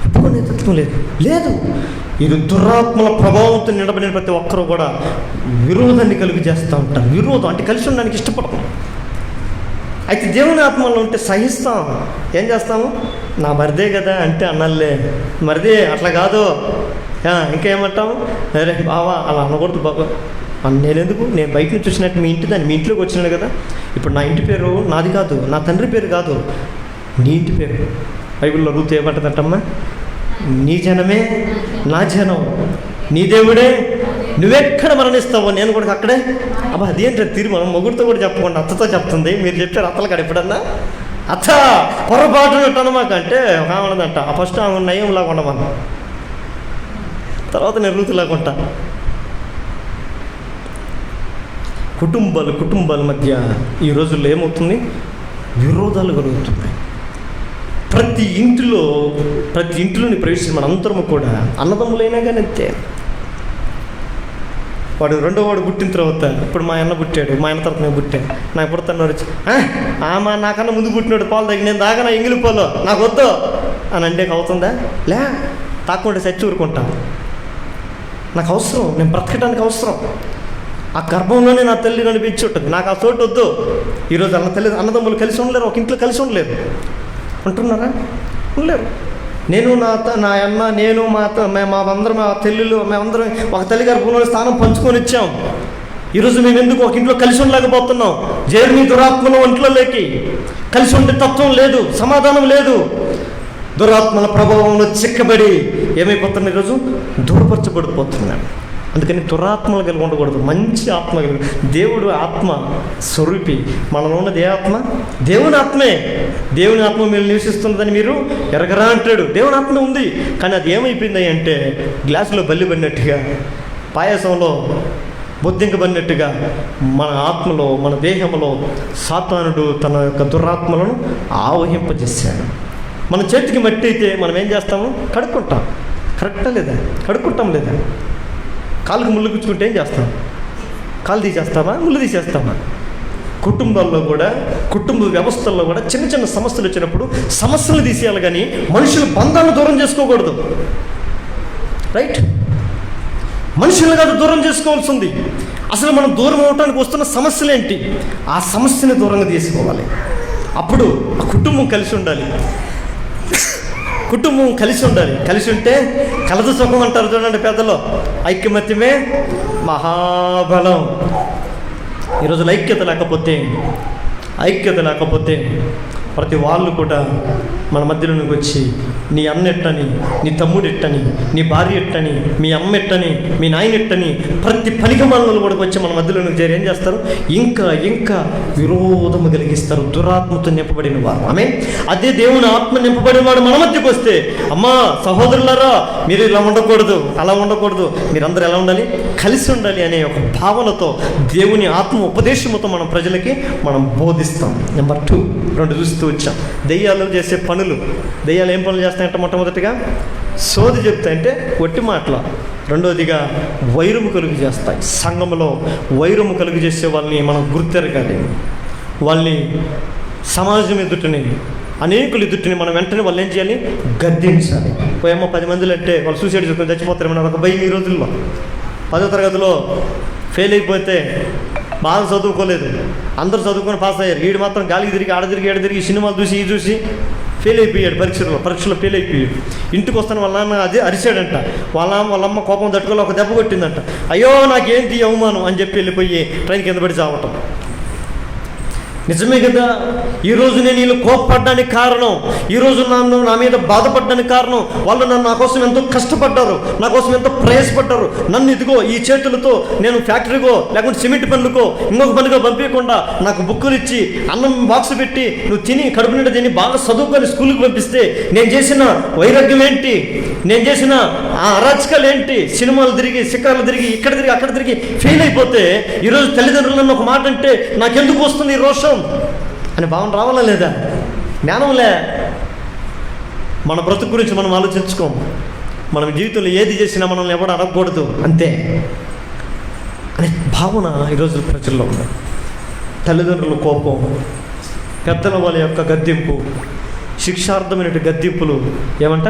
C: ఒప్పుకునే తత్వం లేదు. ఇది దురాత్మల ప్రభావంతో నిలబడిన ప్రతి ఒక్కరూ కూడా విరోధాన్ని కలుగు చేస్తూ ఉంటారు. విరోధం అంటే కలిసి ఉండడానికి ఇష్టపడతాం. అయితే దేవుని ఆత్మలో ఉంటే సహిస్తాం. ఏం చేస్తాము? నా మరిదే కదా అంటే అన్నలే, మరిదే అట్లా కాదు, ఇంకా ఏమంటాము? అరే బావా అలా అనకూడదు బాబా. నేనెందుకు? నేను బయట నుంచి చూసినట్టు మీ ఇంట్లోకి వచ్చినాడు కదా. ఇప్పుడు నా ఇంటి పేరు నాది కాదు, నా తండ్రి పేరు కాదు, నీ ఇంటి పేరు. బైబిల్లో రూతు ఏమంటుందంటమ్మా? నీ జనమే నా జనం, నీ దేవుడే నువ్వెక్కడ మరణిస్తావో నేను కూడా అక్కడే. అబ్బా అదేంటో తీర్మానం మొగుడితో కూడా చెప్పకుండా అత్తతో చెప్తుంది. మీరు చెప్పారు అత్తలు కాడ ఎప్పుడన్నా? అత్త పొరపాటు అనమాక అంటే కావడదంట. ఆ ఫస్ట్ ఆమె నయంలాగా ఉండమన్నా, తర్వాత నేను రూతులాగా ఉంటా. కుటుంబాల మధ్య ఈ రోజుల్లో ఏమవుతుంది? విరోధాలు కలుగుతున్నాయి. ప్రతి ఇంటిలోని ప్రవేశించిన మనందరము కూడా అన్నదమ్ములైనా కానీ అంతే. వాడు 2వ వాడు పుట్టిన తర్వాత, ఇప్పుడు మా అన్న పుట్టాడు, మా అన్న తర్వాత నేను పుట్టాను, నాకు పుడతాను వచ్చి నాకన్నా ముందు పుట్టినాడు పాలు తగ్గి నేను దాకా ఎంగిలి పాలు నాకు వద్దు అని అంటే అవుతుందా? తాకుండా చచ్చి ఊరుకుంటాను. నాకు అవసరం, నేను బ్రతకడానికి అవసరం. ఆ గర్భంలోనే నా తల్లి నడిపించి ఉంటుంది, నాకు ఆ చోటు వద్దు. ఈరోజు అన్నదమ్ములు కలిసి ఉండలేరు, ఒక ఇంట్లో కలిసి ఉండలేరు. ఉంటున్నారా? ఉండలేరు. నా అన్న, నేను మేమందరం, మా తెల్లులు, మేమందరం ఒక తల్లి గర్భంలో స్థానం పంచుకొని ఇచ్చాం. ఈరోజు మేము ఎందుకు ఒక ఇంట్లో కలిసి ఉండలేకపోతున్నాం? జేర్మీ దురాత్మల ఒంట్లోకి కలిసి ఉండే తత్వం లేదు, సమాధానం లేదు. దురాత్మల ప్రభావంలో చిక్కబడి ఏమైపోతున్నాం? ఈరోజు దూరపరచబడిపోతున్నాం. అందుకని దురాత్మలు కలిగి ఉండకూడదు, మంచి ఆత్మ కలిగి. దేవుడు ఆత్మ స్వరూపి. మనలో ఉన్నది ఏ ఆత్మ? దేవుని ఆత్మే. దేవుని ఆత్మ మీరు నివసిస్తున్నదని మీరు ఎరగరా అంటాడు. దేవుని ఆత్మ ఉంది, కానీ అది ఏమైపోయింది అంటే గ్లాసులో బల్లి పడినట్టుగా, పాయసంలో బొద్దింకబడినట్టుగా మన ఆత్మలో, మన దేహంలో సాతానుడు తన యొక్క దురాత్మలను ఆవహింపజేశాడు. మన చేతికి మట్టి అయితే మనం ఏం చేస్తాము? కడుక్కుంటాం. కరెక్టా లేదా? కడుక్కుంటాం లేదా? కాలుకు ముళ్ళు గుచ్చుకుంటే ఏం చేస్తాం? కాలు తీసేస్తామా? ముళ్ళు తీసేస్తామా? కుటుంబాల్లో కూడా, కుటుంబ వ్యవస్థల్లో కూడా చిన్న చిన్న సమస్యలు వచ్చినప్పుడు సమస్యలు తీసేయాలి, కానీ మనుషుల బంధాలను దూరం చేసుకోకూడదు. రైట్? మనుషులను కాదు దూరం చేసుకోవాల్సి ఉంది. అసలు మనం దూరం అవడానికి వస్తున్న సమస్యలు ఏంటి, ఆ సమస్యని దూరంగా తీసుకోవాలి. అప్పుడు ఆ కుటుంబం కలిసి ఉండాలి. కుటుంబం కలిసి ఉండాలి. కలిసి ఉంటే కలదు సుఖం అంటారు చూడండి పెద్దలు. ఐక్యమత్యమే మహాబలం. ఈరోజు ఐక్యత లేకపోతే ప్రతి వాళ్ళు కూడా మన మధ్యలోనికి వచ్చి నీ అన్న ఎట్టని, నీ తమ్ముడు ఎట్టని, నీ భార్య ఎట్టని, మీ అమ్మ ఎట్టని, మీ నాయన ఎట్టని ప్రతి పనికిమాలను కూడా వచ్చి మన మధ్యలోనికి చేరి ఏం చేస్తారు, ఇంకా విరోధము కలిగిస్తారు. దురాత్మతో నింపబడిన వారు. అదే దేవుని ఆత్మ నింపబడిన వాడు మన మధ్యకు వస్తే, అమ్మా సహోదరులారా మీరు ఇలా ఉండకూడదు, అలా ఉండకూడదు, మీరందరూ ఎలా ఉండాలి, కలిసి ఉండాలి అనే ఒక భావనతో దేవుని ఆత్మ ఉపదేశముతో మనం ప్రజలకి మనం బోధిస్తాం. నెంబర్ 2 చూస్తూ వచ్చాం. దెయ్యాలు చేసే పనులు. దెయ్యాలు ఏం పనులు చేస్తాయంటే, మొట్టమొదటిగా సోది చెప్తాయంటే ఒట్టి మాటల. రెండోదిగా వైరము కలుగు చేస్తాయి. సంఘంలో వైరము కలుగు చేసే వాళ్ళని మనం గుర్తెరగాలి. వాళ్ళని సమాజం ఎదుటిని, అనేకులు ఎదుటిని మనం వెంటనే వాళ్ళు ఏం చేయాలి, గద్దించాలి. పోయేమో 10 మందిలు అంటే వాళ్ళు సూసైడ్ చేసుకొని చచ్చిపోతారేమో ఒక భయం ఈ రోజుల్లో. 10వ తరగతిలో ఫెయిల్ అయిపోతే బాగా చదువుకోలేదు, అందరూ చదువుకొని పాస్ అయ్యారు, వీడు మాత్రం గాలికి తిరిగి ఆడ తిరిగి సినిమాలు చూసి ఈ చూసి ఫెయిల్ అయిపోయాడు. పరీక్షలో ఫెయిల్ అయిపోయాడు. ఇంటికి వస్తాను వాళ్ళ నాన్న అదే అరిచాడంట. వాళ్ళమ్మ కోపం తట్టుకోలే, ఒక దెబ్బ కొట్టిందంట. అయ్యో నాకేంటి అవమానం అని చెప్పి వెళ్ళిపోయి ట్రైన్ కింద పడి చావటం. నిజమే కదా. ఈరోజు నేను వీళ్ళు కోపపడ్డానికి కారణం, ఈరోజు నా మీద బాధపడ్డానికి కారణం, వాళ్ళు నా కోసం ఎంతో కష్టపడ్డారు, నా కోసం ఎంతో ప్రయాసపడ్డారు. నన్ను ఇదిగో ఈ చేతులతో నేను ఫ్యాక్టరీకో లేకుంటే సిమెంట్ పనులకో ఇంకొక పనిగా పంపించకుండా నాకు బుక్కులు ఇచ్చి అన్నం బాక్స్ పెట్టి నువ్వు తిని కడుపు నిండా తిని బాగా చదువుకొని స్కూల్కి పంపిస్తే నేను చేసిన వైరాగ్యం ఏంటి, నేను చేసిన ఆ అరాచకాలు ఏంటి, సినిమాలు తిరిగి శిఖరాలు తిరిగి ఇక్కడ తిరిగి అక్కడ తిరిగి ఫెయిల్ అయిపోతే ఈరోజు తల్లిదండ్రులను ఒక మాట అంటే నాకెందుకు వస్తుంది ఈ రోషం అని భావన రావాలా లేదా? జ్ఞానంలే. మన బ్రతుకు గురించి మనం ఆలోచించుకోం. మనం జీవితంలో ఏది చేసినా మనల్ని ఎవరు అడగకూడదు అంతే అనే భావన ఈరోజు ప్రజల్లో ఉంది. తల్లిదండ్రుల కోపం, పెద్దల వాళ్ళ యొక్క గద్దింపు, శిక్షార్థమైనటువంటి గద్దింపులు ఏమంట,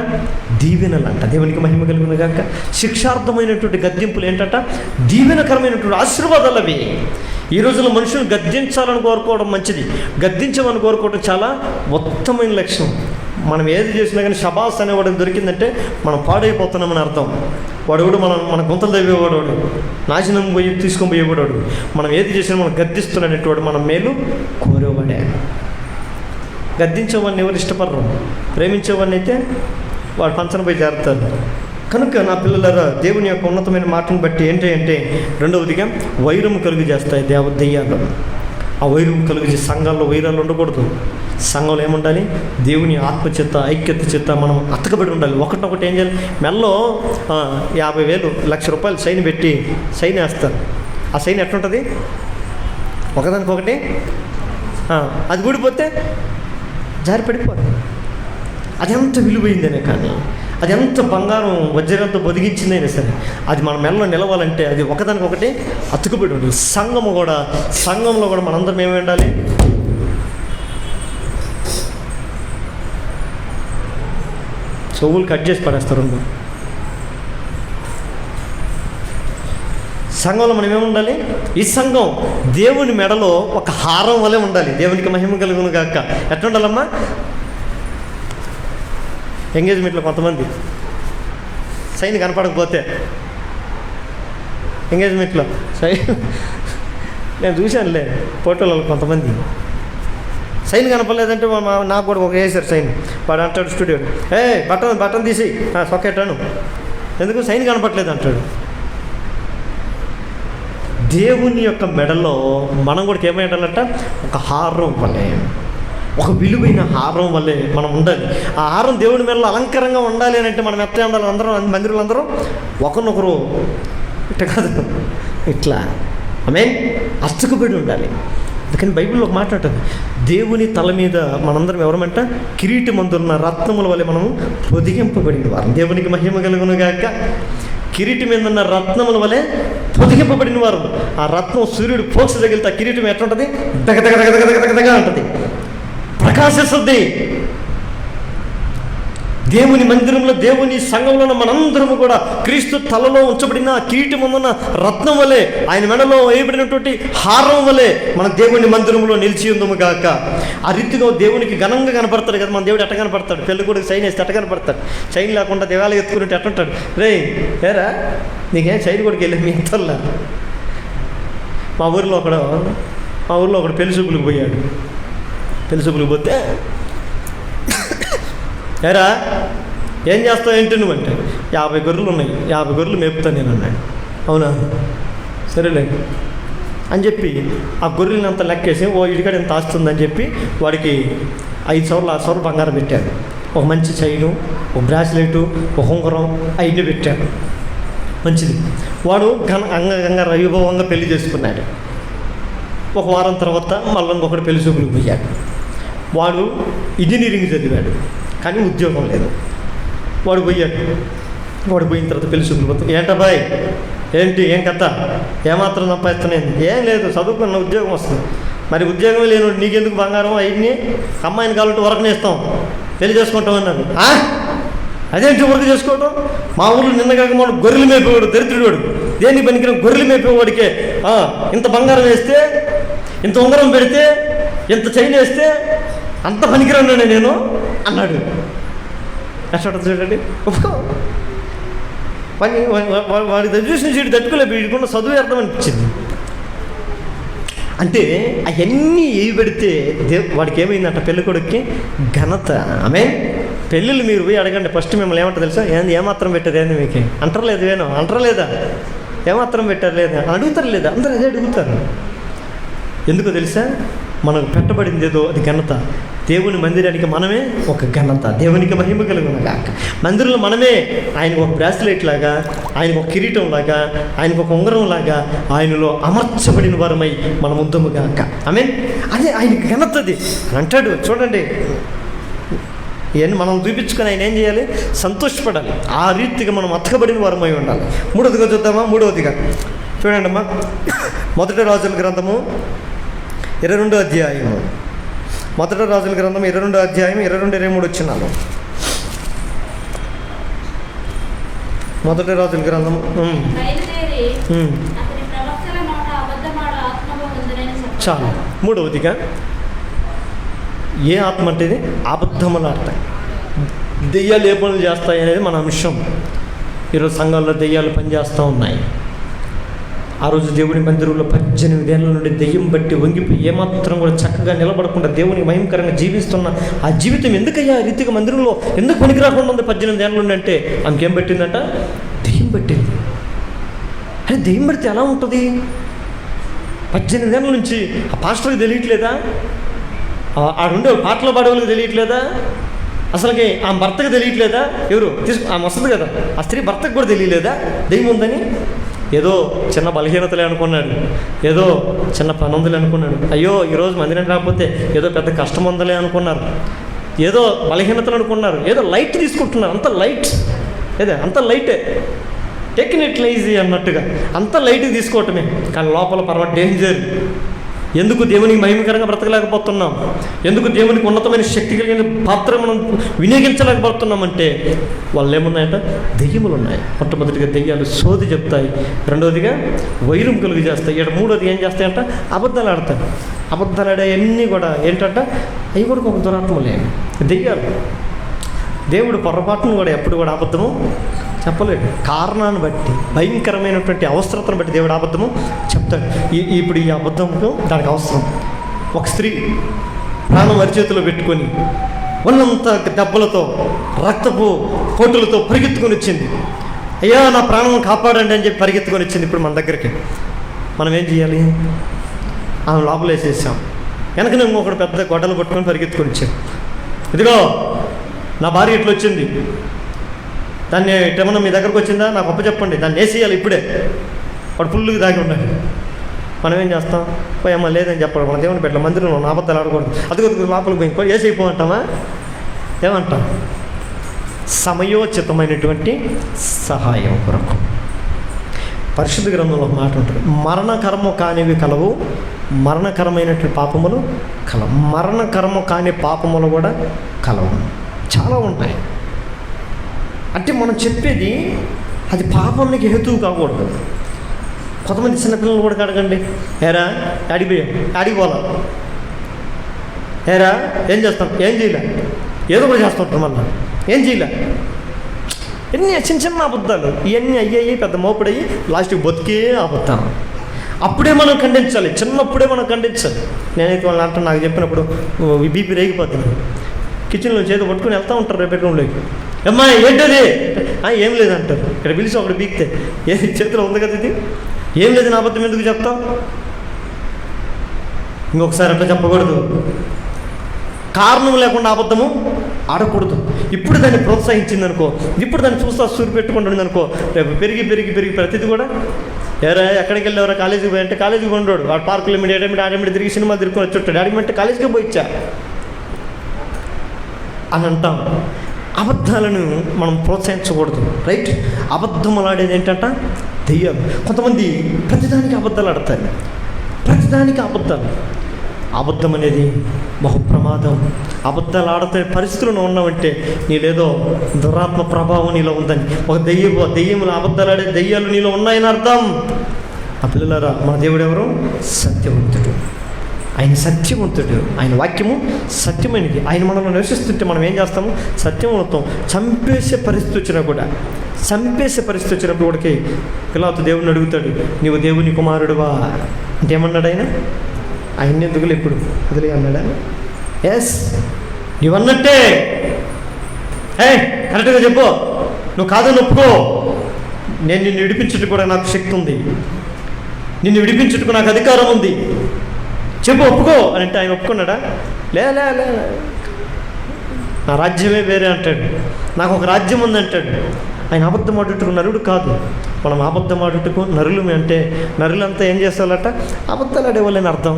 C: దీవెనలు అంట. దేవునికి మహిమ కలుగును గాక. శిక్షార్థమైనటువంటి గద్దింపులు ఏంటంట, దీవెనకరమైనటువంటి ఆశీర్వాదాలు అవి. ఈ రోజుల్లో మనుషులు గద్దించాలని కోరుకోవడం మంచిది, గద్దించమని కోరుకోవడం చాలా ఉత్తమమైన లక్షణం. మనం ఏది చేసినా కానీ షబాస్ అనేవాడు దొరికిందంటే మనం పాడైపోతున్నామని అర్థం. వాడు మన గుంతలు తవ్వేవాడు, నాశనం పోయి తీసుకొని పోయేవాడు. మనం ఏది చేసినా మనం గద్దిస్తున్నటువంటి మనం మేలు కోరేవాడే. గద్దించేవాడిని ఎవరు ఇష్టపడరు, ప్రేమించేవాడిని అయితే వాడు పంచన పోయి చేరుతారు. కనుక నా పిల్లలారా, దేవుని యొక్క ఉన్నతమైన మాటను బట్టి ఏంటంటే, రెండవదిగా వైరము కలుగు చేస్తాయి దెయ్యాలు. ఆ వైరము కలుగు చేసి సంఘాల్లో వైరాలు ఉండకూడదు. సంఘంలో ఏముండాలి, దేవుని ఆత్మచేత ఐక్యత చేత మనం అతకబడి ఉండాలి. ఒకటి ఏం చేయాలి, మెల్లో 50,000 1,00,000 సైన్ పెట్టి సైన్ వేస్తారు. ఆ సైన్ ఎట్లుంటుంది, ఒకదానికొకటి అది ఊడిపోతే జారి పడిపోతుంది. అది ఎంత విలువైందనే కానీ, అది ఎంత బంగారం వజ్రంతో బొదిగించిందైనా సరే, అది మన మెల్లో నిలవాలంటే అది ఒకదానికొకటి అతుకుబడి ఉంటుంది. సంఘంలో కూడా మనందరం ఏమి ఉండాలి, చెవులు కట్ చేసి పడేస్తారు. సంఘంలో మనం ఏముండాలి, ఈ సంఘం దేవుని మెడలో ఒక హారం వలె ఉండాలి. దేవునికి మహిమ కలుగును గాక. ఎట్లా ఉండాలమ్మా, ఎంగేజ్మెంట్లో కొంతమంది సైన్ కనపడకపోతే, ఎంగేజ్మెంట్లో నేను చూశానులే ఫోటోలలో కొంతమంది సైన్ కనపడలేదంటే నాకు కూడా ఒక వేసారు సైన్. వాడు అంటాడు స్టూడియో, బటన్ తీసి సొక్కెట్టాను, ఎందుకు సైన్ కనపడలేదు అంటాడు. దేవుని యొక్క మెడలో మనం కూడా ఏమై ఉండాలంట, ఒక హారం వల్లే, ఒక విలువైన హారం వల్లే మనం ఉండాలి. ఆ హారం దేవుని మెడలో అలంకారంగా ఉండాలి అని అంటే మనం ఎట్లా ఉండాలి, అందరం మందిరంలో ఒకరినొకరు ఇట్లా కాదు, ఇట్లా అతుకుబడి ఉండాలి. అందుకని బైబిల్లో ఒక మాట ఉంటుంది, దేవుని తల మీద మనందరం ఎవరమంట, కిరీటమందున్న రత్నముల వల్ల మనము పొదిగింపబడిన వారు. దేవునికి మహిమ కలుగును గాక. కిరీటం మీద ఉన్న రత్నముల వలె పొదిగింపబడిన వారు. ఆ రత్నం సూర్యుడు పోక్స్ తగిలితే ఆ కిరీటం ఎట్లుంటుంది? దగదగదగదగదగదగా ఉంటుంది, ప్రకాశిస్తుంది. దేవుని మందిరంలో, దేవుని సంఘంలో మనందరము కూడా క్రీస్తు తలలో ఉంచబడిన కిరీటం ఉన్న రత్నం వలె, ఆయన మెడలో వేయబడినటువంటి హారం వలె మన దేవుని మందిరంలో నిలిచి ఉందము గాక. ఆ రీతిగా దేవునికి ఘనంగా కనపడతాడు కదా మన దేవుడు. ఎట్ట కనపడతాడు? పెళ్ళి కూడా చైన్ వేస్తే ఎట్ట కనపడతాడు? చైన్ లేకుండా దేవాలయం ఎత్తుకున్నట్టు ఎట్టుంటాడు? రే ఏరా నీకేం చైన్ కూడా వెళ్ళి మీ ఎంతల్లా. మా ఊరిలో ఒకడు పెళ్లి చూపులకు పోయాడు. పెళ్లి చూపులకు పోతే, ఏరా ఏం చేస్తావు ఏంటి నువ్వు అంటే, 50 గొర్రెలు ఉన్నాయి, 50 గొర్రెలు మేపుతాను నేను అన్నాడు. అవునా, సరేలే అని చెప్పి ఆ గొర్రెలను అంతా లెక్కేసి ఇడికాడ ఎంత ఆస్తుందని చెప్పి వాడికి 5 సవర్లు 6 సవర్లు బంగారం పెట్టాడు. ఒక మంచి చైను, ఒక బ్రాస్లెటు, ఒక ఉంగరం, అవన్నీ పెట్టాడు. మంచిది. వాడు అంగంగా వైభవంగా పెళ్లి చేసుకున్నాడు. ఒక వారం తర్వాత మళ్ళీ ఇంకొకటి పెళ్లి చూపులకు పోయాడు. వాడు ఇంజనీరింగ్ చదివాడు కానీ ఉద్యోగం లేదు. వాడు పోయిన తర్వాత పెళ్లి చూపులు పోతాం. ఏంటబ్బాయ్ ఏంటి ఏం కథ, ఏమాత్రం సంపాదిస్తున్నాను? ఏం లేదు, చదువుకున్న ఉద్యోగం వస్తుంది. మరి ఉద్యోగం లేను నీకెందుకు బంగారం? అవన్నీ అమ్మాయిని కావాలంటే వరకనే ఇస్తాం, పెళ్లి చేసుకుంటాం అన్నాడు. అదేంటి వరకు చేసుకోవడం? మా ఊళ్ళో నిన్నగాక మన గొర్రెలు మేపేవాడు, దరిద్రుడు, దేనికి పనికిన గొర్రెలు మేపేవాడికే ఇంత బంగారం వేస్తే, ఇంత ఉంగరం పెడితే, ఇంత చైన్ వేస్తే అంత పనికిరాను నేను అన్నాడు. ఎట్లా చూడండి, వాడి చూసిన చీడు తట్టుకోలేదు, వీడికున్న చదువు అర్థం అనిపించింది. అంటే అవన్నీ ఏవి పెడితే వాడికి ఏమైందంట? పెళ్ళి కొడుక్కి ఘనత. ఆమె పెళ్ళిళ్ళు మీరు పోయి అడగండి, ఫస్ట్ మిమ్మల్ని ఏమంటారు తెలుసా? ఏమాత్రం పెట్టారు ఏంది మీకు అంటారు అంటారా? ఏమాత్రం పెట్టారు లేదా అడుగుతారు లేదా? అందరూ అదే అడుగుతారు. ఎందుకో తెలుసా? మనకు పెట్టబడింది ఏదో అది ఘనత. దేవుని మందిరానికి మనమే ఒక ఘనత. దేవునికి మహిమ కలుగున గాక. మందిరంలో మనమే ఆయనకు ఒక బ్రాస్లెట్ లాగా, ఆయనకు ఒక కిరీటం లాగా, ఆయనకు ఒక ఉంగరం లాగా ఆయనలో అమర్చబడిన వారమై మన ముద్దము గాక. అదే ఆయనకి ఘనతది అని అంటాడు. చూడండి, ఇవన్నీ మనం చూపించుకొని ఆయన ఏం చేయాలి? సంతోషపడాలి. ఆ రీతిగా మనం అతకబడిన వారమై ఉండాలి. మూడవదిగా చూద్దామా? మూడవదిగా చూడండి అమ్మా, మొదటి రాజుల గ్రంథము 22వ అధ్యాయము. మొదటి రాజుల గ్రంథం 22వ అధ్యాయం 22-23 వచ్చినాను. మొదటి రాజుల గ్రంథం చాలు. మూడవదిగా ఏ ఆత్మ అంటే ఇది? అబద్ధములు ఆడతాయి, దెయ్యాలు ఏ పనులు చేస్తాయి అనేది మన అంశం. ఈరోజు సంఘాల్లో దెయ్యాలు పనిచేస్తూ ఉన్నాయి. ఆ రోజు దేవుని మందిరంలో 18 ఏళ్ళ నుండి దెయ్యం బట్టి వంగిపోయి ఏమాత్రం కూడా చక్కగా నిలబడకుండా దేవుని మహిమకరంగా జీవిస్తున్న ఆ జీవితం ఎందుకయ్యా ఆ రీతిగా మందిరంలో ఎందుకు పనికి రాకుండా ఉంది 18 ఏళ్ళ నుండి అంటే ఆమెకేం పట్టిందంట? దెయ్యం పట్టింది. అరే దెయ్యం పడితే ఎలా ఉంటుంది? 18 ఏళ్ళ నుంచి ఆ పాస్టర్కి తెలియట్లేదా? ఆడుండే పాటలు పాడేవాళ్ళకి తెలియట్లేదా? అసలుకి ఆ భర్తకు తెలియట్లేదా? ఎవరు ఆమె వస్తుంది కదా, ఆ స్త్రీ భర్తకు కూడా తెలియలేదా దెయ్యం ఉందని? ఏదో చిన్న బలహీనతలే అనుకున్నాడు, ఏదో చిన్న పని ఉందలే అనుకున్నాడు. అయ్యో ఈరోజు మందిరం రాకపోతే ఏదో పెద్ద కష్టం ఉందలే అనుకున్నారు, ఏదో బలహీనతలు అనుకున్నారు, ఏదో లైట్ తీసుకుంటున్నారు. అంత లైట్ అంత లైటే, టేకింగ్ ఇట్ ఈజీ అన్నట్టుగా అంత లైట్ తీసుకోవటమే. కానీ లోపల పర్వాలేదు డేంజర్. ఎందుకు దేవునికి మహిమకరంగా బ్రతకలేకపోతున్నాం? ఎందుకు దేవునికి ఉన్నతమైన శక్తి కలిగిన పాత్ర మనం వినియోగించలేకపోతున్నామంటే వాళ్ళు ఏమున్నాయంట? దెయ్యములు ఉన్నాయి. మొట్టమొదటిగా దెయ్యాలు సోది చెప్తాయి, రెండవదిగా వైరం కలుగు చేస్తాయి, మూడోది ఏం చేస్తాయంట? అబద్ధాలు ఆడతాయి. అబద్ధాలు ఆడేవన్నీ కూడా ఏంటంట? అవి కూడా ఒక దురాత్మలే, దెయ్యాలు. దేవుడు పొరపాటును కూడా ఎప్పుడు కూడా అబద్ధము చెప్పలేడు. కారణాన్ని బట్టి, భయంకరమైనటువంటి అవసరతను బట్టి దేవుడు అబద్ధము చెప్తాడు. ఇప్పుడు ఈ అబద్ధంతో దానికి అవసరం. ఒక స్త్రీ ప్రాణం అరిచేతిలో పెట్టుకొని ఉన్నంత దెబ్బలతో రక్తపు పోటులతో పరిగెత్తుకొని వచ్చింది. అయ్యా నా ప్రాణం కాపాడండి అని చెప్పి పరిగెత్తుకొని వచ్చింది. ఇప్పుడు మన దగ్గరికి మనం ఏం చేయాలి? ఆమె లోపల వేసేసాం. వెనకనే ఇంకొకటి పెద్ద గొడ్డలు పట్టుకొని పరిగెత్తుకొని వచ్చాడు. ఇదిగో నా భార్య ఇట్లా వచ్చింది, దాన్ని ఏమన్నా మీ దగ్గరకు వచ్చిందా? నాకు అప్ప చెప్పండి, దాన్ని వేసేయాలి ఇప్పుడే. వాడు పుల్లుకి దాగి ఉన్నాడు. మనం ఏం చేస్తాం? పోయమ్మా లేదని చెప్పడం. మన దేవుని పెట్టాలి, మందిరంలో అబద్ధాలు ఆడకూడదు. అదిగో లోపలికి పోయి వేసేయిపోమంటామా? ఏమంటాం? సమయోచితమైనటువంటి సహాయం కొరకు పరిశుద్ధ గ్రంథంలో ఒక మాట ఉంటుంది, మరణకరము కానివి కలవు, మరణకరమైనటువంటి పాపములు కలవు. మరణకరము కాని పాపములు కూడా కలవు. చాలా ఉంటాయి. అంటే మనం చెప్పేది అది పాపానికి హేతువు కాకూడదు. కొంతమంది చిన్నపిల్లలు కూడా అడగండి, ఏరా ఆడిపోలా, ఏరా ఏం చేస్తాం, ఏం చేయలే, ఏదో కూడా చేస్తుంటాం, మళ్ళీ ఏం చేయలే. ఎన్ని చిన్న చిన్న అబద్ధాలు ఇవన్నీ అయ్యాయి, పెద్ద మోపుడయ్యి లాస్ట్కి బతికే అబద్ధాలు. అప్పుడే మనం ఖండించాలి, చిన్నప్పుడే మనం ఖండించాలి. నేనైతే వాళ్ళు అంటాను, నాకు చెప్పినప్పుడు బీపీ రేగిపోతుంది. కిచెన్లో చేతి పట్టుకుని వెళ్తూ ఉంటారు రేపు బెడ్రూమ్లోకి, అమ్మాయి ఏంటది, ఏం లేదంటారు. ఇక్కడ పిలిచి ఒకటి బీక్తే ఏది చేతిలో ఉంది కదా, ఇది ఏం లేదు, నా అబద్ధం ఎందుకు చెప్తాం. ఇంకొకసారి అట్లా చెప్పకూడదు, కారణం లేకుండా అబద్ధము ఆడకూడదు. ఇప్పుడు దాన్ని ప్రోత్సహించింది అనుకో, ఇప్పుడు దాన్ని చూస్తా సూరి పెట్టుకుంటుంది అనుకో, రేపు పెరిగి పెరిగి పెరిగి ప్రతిది కూడా ఎవరా ఎక్కడికి వెళ్ళేవరా కాలేజీకి పోయి అంటే కాలేజీకి ఉండడు, వాడు పార్కులు ఏడమిడి తిరిగి సినిమా తిరుగుకొని వచ్చి డాడీ అంటే కాలేజీకి పోయిచ్చా అని అంటాం. అబద్ధాలను మనం ప్రోత్సహించకూడదు, రైట్? అబద్ధములు ఆడేది ఏంటంట, దెయ్యాలు. కొంతమంది ప్రతిదానికి అబద్ధాలు ఆడతారు, ప్రతిదానికి అబద్ధాలు. అబద్ధం అనేది బహు ప్రమాదం. అబద్ధాలు ఆడుతున్న పరిస్థితుల్లో ఉన్నావంటే నీలేదో దురాత్మ ప్రభావం నీలో ఉందని, ఒక దెయ్యములు అబద్ధాలు ఆడే దెయ్యాలు నీలో ఉన్నాయని అర్థం. ఆ పిల్లలారా, మన దేవుడు ఎవరు? సత్యవంతుడు. ఆయన సత్యవంతుడు, ఆయన వాక్యము సత్యమైనది. ఆయన మనల్ని నివసిస్తుంటే మనం ఏం చేస్తాము? సత్యవంతం. చంపేసే పరిస్థితి వచ్చినా కూడా, చంపేసే పరిస్థితి వచ్చినప్పుడు కూడా పిలాతు దేవుడిని అడుగుతాడు, నీవు దేవుని కుమారుడువా అంటే ఏమన్నాడు ఆయన? ఆయన్ని ఎందుకులే ఇప్పుడు వదిలే అన్నాడా? ఎస్, నీవన్నట్టే, కరెక్ట్గా చెప్పు, నువ్వు కాదని ఒప్పుకో, నేను నిన్ను విడిపించుటకు కూడా నాకు శక్తి ఉంది, నిన్ను విడిపించుటకు నాకు అధికారం ఉంది, చెప్పు ఒప్పుకో అని అంటే ఆయన ఒప్పుకున్నాడా? లే నా రాజ్యమే వేరే అంటాడు, నాకు ఒక రాజ్యం ఉంది అంటాడు. ఆయన అబద్ధం ఆడుటకు నరుడు కాదు. మనం అబద్ధం ఆడుటకు నరులమే అంటే నరులంతా ఏం చేస్తారట? అబద్ధాలు ఆడేవాళ్ళని అర్థం.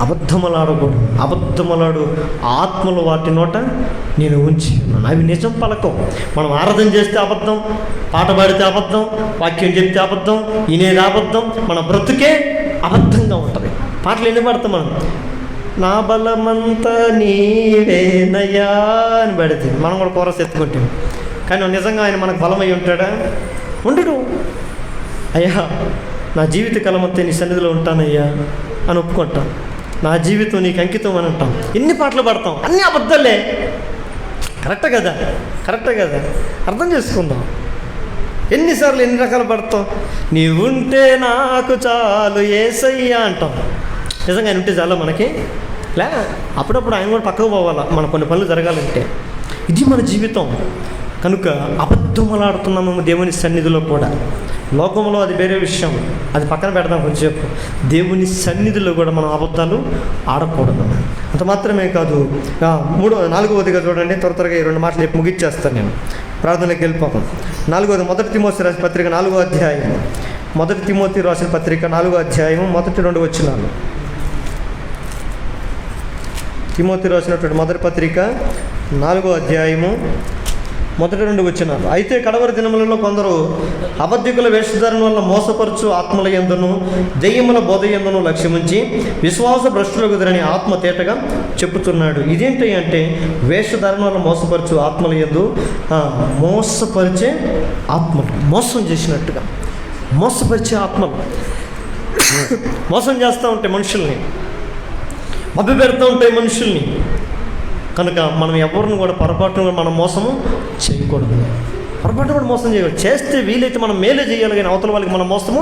C: అబద్ధములు ఆడకూడదు. అబద్ధములాడు ఆత్మలు వాటి నోట నేను ఉంచి ఉన్నాను, అవి నిజం పలకం. మనం ఆరాధన చేస్తే అబద్ధం, పాట పాడితే అబద్ధం, వాక్యం చెప్తే అబద్ధం, వినేది అబద్ధం, మన బ్రతుకే అబద్ధంగా ఉంటుంది. పాటలు ఎన్ని పాడతాం మనం? నా బలమంతా నీవేనయ్యా అని పడితే మనం కూడా కోరస్ ఎత్తుకుంటాం. కానీ నిజంగా ఆయన మనకు బలమై ఉంటాడా? ఉండడు. అయ్యా నా జీవిత కాలమంతా నీ సన్నిధిలో ఉంటానయ్యా అని ఒప్పుకుంటాం. నా జీవితం నీకు అంకితం అని అంటాం. ఎన్ని పాటలు పాడతాం, అన్నీ అబద్ధాలే. కరెక్టే కదా? అర్థం చేసుకుందాం. ఎన్నిసార్లు ఎన్ని రకాలు పడతాం. నీవుంటే నాకు చాలు యేసయ్యా అంటాం. నిజంగా ఆయన ఉంటే చాలు మనకి? లే, అప్పుడప్పుడు ఆయన కూడా పక్కకు పోవాలా మన కొన్ని పనులు జరగాలంటే. ఇది మన జీవితం. కనుక అబద్ధములాడుతున్నాము దేవుని సన్నిధిలో కూడా. లోకంలో అది వేరే విషయం, అది పక్కన పెడదాం కొంచెంసేపు. దేవుని సన్నిధిలో కూడా మనం అబద్ధాలు ఆడకూడదు. అంత మాత్రమే కాదు, 4వదిగా చూడండి, త్వరగా ఈ 2 మాటలు చెప్పి ముగిచ్చేస్తాను నేను, ప్రార్థనలోకి వెళ్ళిపోతాం. 4వది 1 తిమోతి రాసిన పత్రిక 4వ అధ్యాయం. 1 తిమోతి రాసిన పత్రిక 4వ అధ్యాయం 1-2 వచనాలు. తిమోతి రాసినటువంటి 1 పత్రిక 4వ అధ్యాయము 1-2 వచనాలు. అయితే కడవరి దినములలో కొందరు అబద్ధికుల వేషధారణ వల్ల మోసపరచు ఆత్మల యందును దెయ్యముల బోధ యందును లక్ష్యముంచి విశ్వాస భ్రష్టులకు కుదరని ఆత్మ తేటగా చెప్పుతున్నాడు. ఇదేంటి అంటే వేషధారణ వల్ల మోసపరచు ఆత్మల యందు, మోసపరిచే ఆత్మలు, మోసం చేసినట్టుగా మోసపరిచే ఆత్మలు మోసం చేస్తూ ఉంటాయి మనుషుల్ని, మభ్య పెడుతూ ఉంటాయి మనుషుల్ని. కనుక మనం ఎవరిని కూడా పొరపాటును మనం మోసము చేయకూడదు. పొరపాటు కూడా మోసం చేయకూడదు. చేస్తే వీలైతే మనం మేలు చేయాలి, కానీ అవతల వాళ్ళకి మనం మోసము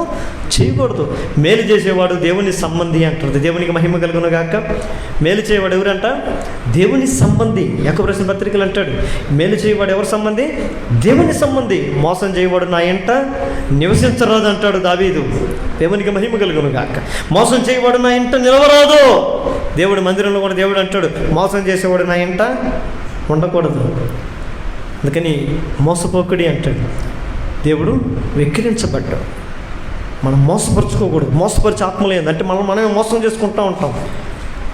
C: చేయకూడదు. మేలు చేసేవాడు దేవుని సంబంధి అంటారు. దేవునికి మహిమ కలుగును గాక. మేలు చేయవాడు ఎవరంట? దేవుని సంబంధి. యాకోబు రాసిన పత్రికలు అంటాడు, మేలు చేయవాడు ఎవరి సంబంధి? దేవుని సంబంధి. మోసం చేయవాడు నా ఎంట నివసించరాదు అంటాడు దావీదు. దేవునికి మహిమ కలుగును గాక. మోసం చేయవాడు నా ఇంట నిలవరాదు. దేవుడి మందిరంలో కూడా దేవుడు అంటాడు, మోసం చేసేవాడు నా ఇంట ఉండకూడదు. అందుకని మోసపోకుడి అంటాడు దేవుడు. వెక్కిరించబడ్డాడు. మనం మోసపరుచుకోకూడదు. మోసపరిచే ఆత్మలు ఏంటంటే మనమే మోసం చేసుకుంటూ ఉంటాం.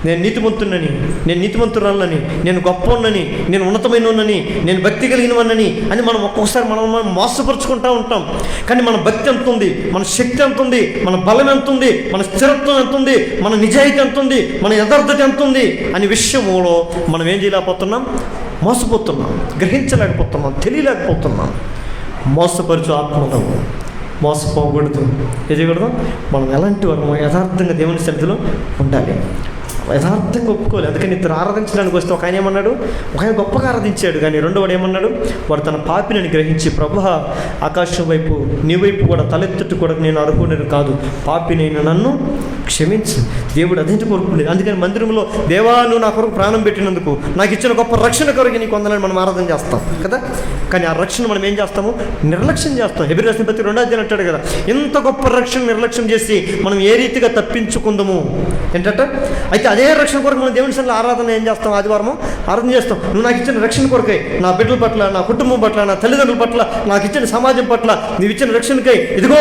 C: నేను నీతిమంతున్నని, నేను నీతిమంతురాలని, నేను గొప్పవాడినని, నేను ఉన్నతమైనని, నేను భక్తి కలిగినవన్నని అని మనం ఒక్కొక్కసారి మనం మోసపరుచుకుంటూ ఉంటాం. కానీ మన భక్తి ఎంత ఉంది, మన శక్తి ఎంత ఉంది, మన బలం ఎంత ఉంది, మన స్థిరత్వం ఎంత ఉంది, మన నిజాయితీ ఎంత ఉంది, మన యథార్థత ఎంత ఉంది అనే విషయంలో మనం ఏం చేయలేకపోతున్నాం? మోసపోతున్నాం, గ్రహించలేకపోతున్నాం, తెలియలేకపోతున్నాం. మోసపరుచు ఆత్మలో మోసపోకూడదు. ఏం చేయకూడదు? మనం ఎలాంటి వారు యథార్థంగా దేవుని సన్నిధిలో ఉండాలి, యథార్థంగా ఒప్పుకోవాలి. అందుకని ఇద్దరు ఆరాధించడానికి వస్తే ఒక ఆయన ఏమన్నాడు? ఒక ఆయన గొప్పగా ఆరాధించాడు, కానీ రెండో వాడు ఏమన్నాడు? వాడు తన పాపిని గ్రహించి, ప్రభువా ఆకాశం వైపు నీ వైపు కూడా తలెత్తుట్టు కూడా నేను అర్హుడను కాదు, పాపినైనా నన్ను క్షమించు. దేవుడు అదేంటి కోరుకోలేదు. అందుకని మందిరంలో దేవా నువ్వు నా కొరకు ప్రాణం పెట్టినందుకు, నాకు ఇచ్చిన గొప్ప రక్షణ కొరకు నీకు వందనాలు మనం ఆరాధన చేస్తాం కదా. కానీ ఆ రక్షణ మనం ఏం చేస్తాము? నిర్లక్ష్యం చేస్తాం. హెబ్రీ రాసిన పత్రిక 2వ అధ్యాయం అంటాడు కదా, ఇంత గొప్ప రక్షణ నిర్లక్ష్యం చేసి మనం ఏ రీతిగా తప్పించుకుందాము ఏంటంటే. అయితే అదే రక్షణ కొరకు మనం దేవుని సన్నిధిలో ఆరాధన ఏం చేస్తాం? ఆదివారము ఆరాధన చేస్తాం. నువ్వు నాకు ఇచ్చిన రక్షణ కొరకై, నా బిడ్డల పట్ల, నా కుటుంబం పట్ల, నా తల్లిదండ్రుల పట్ల, నాకు ఇచ్చిన సమాజం పట్ల నువ్వు ఇచ్చిన రక్షణకై ఇదిగో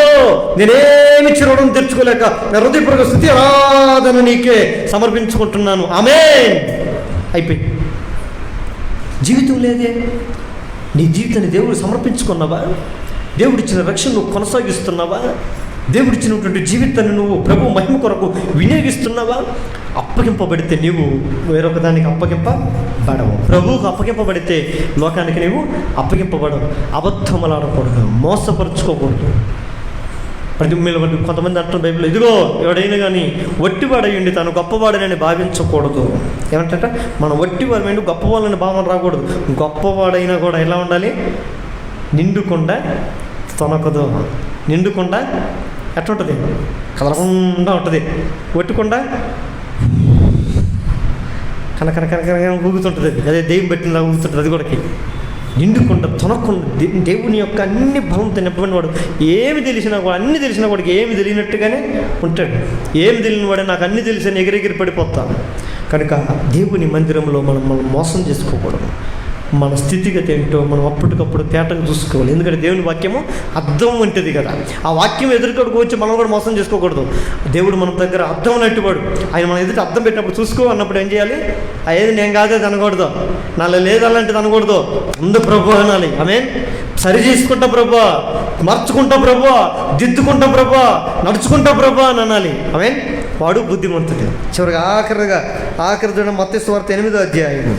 C: నేనేమి చిరవడం తెరుచుకోలేక నా హృదయపూర్వక స్తుతి ఆరాధన నీకే సమర్పించుకుంటున్నాను, ఆమేన్. అయిపోయింది. జీవితం లేదే. నీ జీవితాన్ని దేవుడు సమర్పించుకున్నావా? దేవుడిచ్చిన రక్షణ నువ్వు కొనసాగిస్తున్నావా? దేవుడిచ్చినటువంటి జీవితాన్ని నువ్వు ప్రభు మహిమ కొరకు వినియోగిస్తున్నావా? అప్పగింపబడితే నీవు వేరొక దానికి అప్పగింపబడవు. ప్రభువుకు అప్పగింపబడితే లోకానికి నీవు అప్పగింపబడవు. అబద్ధములాడకూడదు, మోసపరుచుకోకూడదు. ప్రతి కొంతమంది అంటారు బైబిల్లో, ఇదిగో ఎవడైనా కానీ వట్టివాడయ్యండి తాను గొప్పవాడని భావించకూడదు. ఏమంటే మనం వట్టివాడమైంది గొప్పవాళ్ళని భావన రాకూడదు. గొప్పవాడైనా కూడా ఎలా ఉండాలి? నిండుకుండా తొనకదు. నిండుకుండా ఎట్లుంటుంది? కదలకుండా ఉంటుంది. ఒట్టుకుండా కనకనకనకన ఊగుతుంటుంది. అదే దెయ్యం పెట్టినలా ఊగుతుంటుంది. అది కూడా నిండుకుండా తొనకుండా దేవుని యొక్క అన్ని బలంతో నింపబడిన వాడు ఏమి తెలిసినా కూడా, అన్ని తెలిసినా వాడికి ఏమి తెలియనట్టుగానే ఉంటాడు. ఏమి తెలియని వాడే నాకు అన్ని తెలిసిన ఎగిరెగిరి పడిపోతాను. కనుక దేవుని మందిరంలో మనం మోసం చేసుకోకూడదు. మన స్థితిగతి ఏంటో మనం అప్పటికప్పుడు తేటగా చూసుకోవాలి. ఎందుకంటే దేవుని వాక్యము అద్దం వంటిది కదా. ఆ వాక్యం ఎదురుకోడికి వచ్చి మనం కూడా మోసం చేసుకోకూడదు. దేవుడు మన దగ్గర అద్దం అన్నట్టువాడు. ఆయన మన ఎదుటి అద్దం పెట్టినప్పుడు చూసుకో అన్నప్పుడు ఏం చేయాలి? అయ్యేది నేను కాదే అనకూడదు, నాలో లేదు అలాంటిది అనకూడదు. ముందు ప్రభు అనాలి, ఆమేన్. సరి చేసుకుంటా ప్రభు, మార్చుకుంటా ప్రభు, దిద్దుకుంటా ప్రభు, నడుచుకుంటా ప్రభు అని అనాలి, ఆమేన్. వాడు బుద్ధిమంతుడు. చివరిగా ఆఖరి చూడండి, మత్తయి సువార్త 8వ అధ్యాయం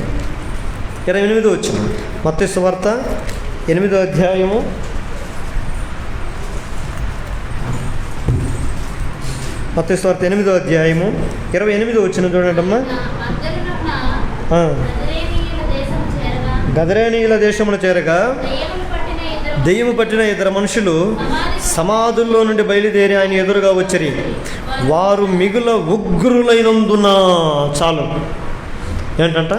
C: 28వ వచనం. మత్తయి సువార్త 8వ అధ్యాయము 28వ వచనం చూడండి అమ్మా. గదరేనీయుల దేశమును చేరగా దెయ్యము పట్టిన ఇద్దరు మనుషులు సమాధుల్లో నుండి బయలుదేరి ఆయన ఎదురుగా వచ్చిరి. వారు మిగుల ఉగ్రులైనందున, చాలు ఏంటంట,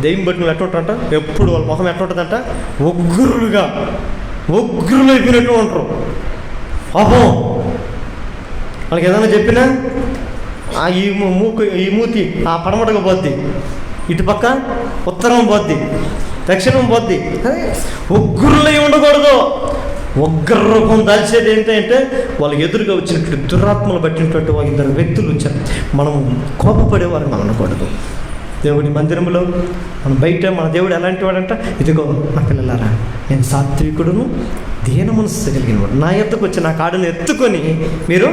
C: దెయ్యం పట్టిన ఎట్టుంటారంట, ఎప్పుడు వాళ్ళ మొహం ఎట్టుంటుందంట, ఉగ్రులైపోయినట్టు ఉంటారు. పాపం వాళ్ళకి ఏదైనా చెప్పినా ఈ మూతి ఆ పడమటగా పోద్ది, ఇటుపక్క ఉత్తరం పోద్ది, దక్షిణం పోద్ది. ఉగ్రులై ఉండకూడదు. ఉగ్ర రూపం దాల్చేది ఏంటంటే వాళ్ళు ఎదురుగా వచ్చినటువంటి దురాత్మలు పట్టినటువంటి వాళ్ళు ఇద్దరు వ్యక్తులు వచ్చారు. మనం కోపపడేవారు మనం అనకూడదు. దేవుడి మందిరంలో మనం బయట మన దేవుడు ఎలాంటి వాడంట, ఇదిగో నా పిల్లలారా నేను సాత్వికుడును దీన మనస్సు కలిగిన వాడు, నా ఎత్తుకు వచ్చి నా కాడును ఎత్తుకొని మీరు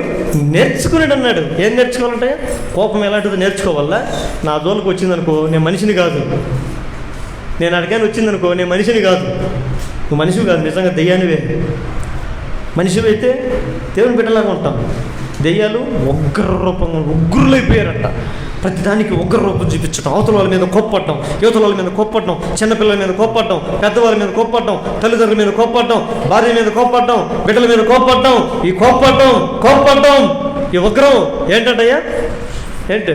C: నేర్చుకున్నాడు అన్నాడు. ఏం నేర్చుకోవాలంటే కోపం ఎలాంటిదో నేర్చుకోవాలా. నా జోలికి వచ్చిందనుకో నేను మనిషిని కాదు, నేను అడిగాని వచ్చిందనుకో నేను మనిషిని కాదు, నువ్వు మనిషివి కాదు, నిజంగా దెయ్యానివే. మనిషివి అయితే దేవుని బిడ్డలాగా ఉంటాం. దెయ్యాలు ఉగ్ర రూపంగా ఉగ్రులైపోయారట. ప్రతిదానికి ఉగ్ర రూపం చూపించడం, అవతల వాళ్ళ మీద కోప్పడటం, యువతల వాళ్ళ మీద కోప్పడటం, చిన్నపిల్లల మీద కోప్పడటం, పెద్దవాళ్ళ మీద కోప్పడటం, తల్లిదండ్రుల మీద కోప్పడటం, భార్య మీద కోప్పడటం, బిడ్డల మీద కోప్పడటం, ఈ కోప్పడటం ఈ ఉగ్రం ఏంటంటయ్యా? ఏంటి?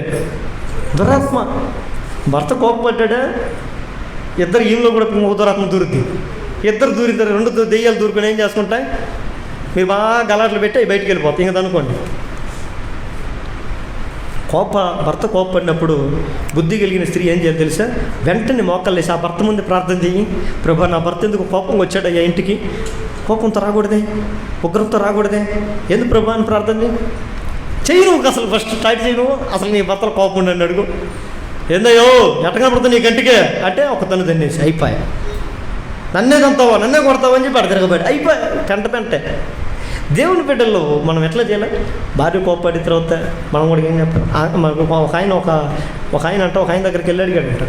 C: దురాత్మ. భర్త కోప్పడ్డా, ఇద్దరు ఈమెలో కూడా దురాత్మ దూరుద్ది. ఇద్దరు దూరిద్దరు, రెండు దెయ్యాలు దూరుకొని ఏం చేసుకుంటాయి? మీరు బాగా గలాట్లు పెట్టి బయటికి వెళ్ళిపోతాయి. ఇంకా అనుకోండి, భర్త కోప్పడినప్పుడు బుద్ధి కలిగిన స్త్రీ ఏం చేయాలి తెలుసా? వెంటనే మోకాళ్ళేసి ఆ భర్త ముందు ప్రార్థన చెయ్యి. ప్రభా నా భర్త ఎందుకు కోపంగా వచ్చాడయ్యా ఇంటికి, కోపంతో రాకూడదే, ఉగ్రంతో రాకూడదే, ఎందుకు ప్రభా అని ప్రార్థన చేయి. చెయ్యి నువ్వు అసలు ఫస్ట్ స్టార్ట్ చేయి నువ్వు అసలు నీ భర్తలు కోపం ఉండండి అడుగు. ఏందయ్యో ఎట్ట కనపడుతుంది నీ కంటికే అంటే ఒక తను తన్నేసి అయిపోయా. నన్నే తంతావా నన్నే కొడతావా అని చెప్పి అక్కడ తిరగబడి అయిపోయా. పెంటే దేవుని బిడ్డల్లో మనం ఎట్లా చేయాలి? భార్య కోప్పడి తర్వాత మనం కూడా ఏం చెప్పాలి? ఒక ఆయన ఒక ఆయన దగ్గరికి వెళ్ళి అడిగాడంట.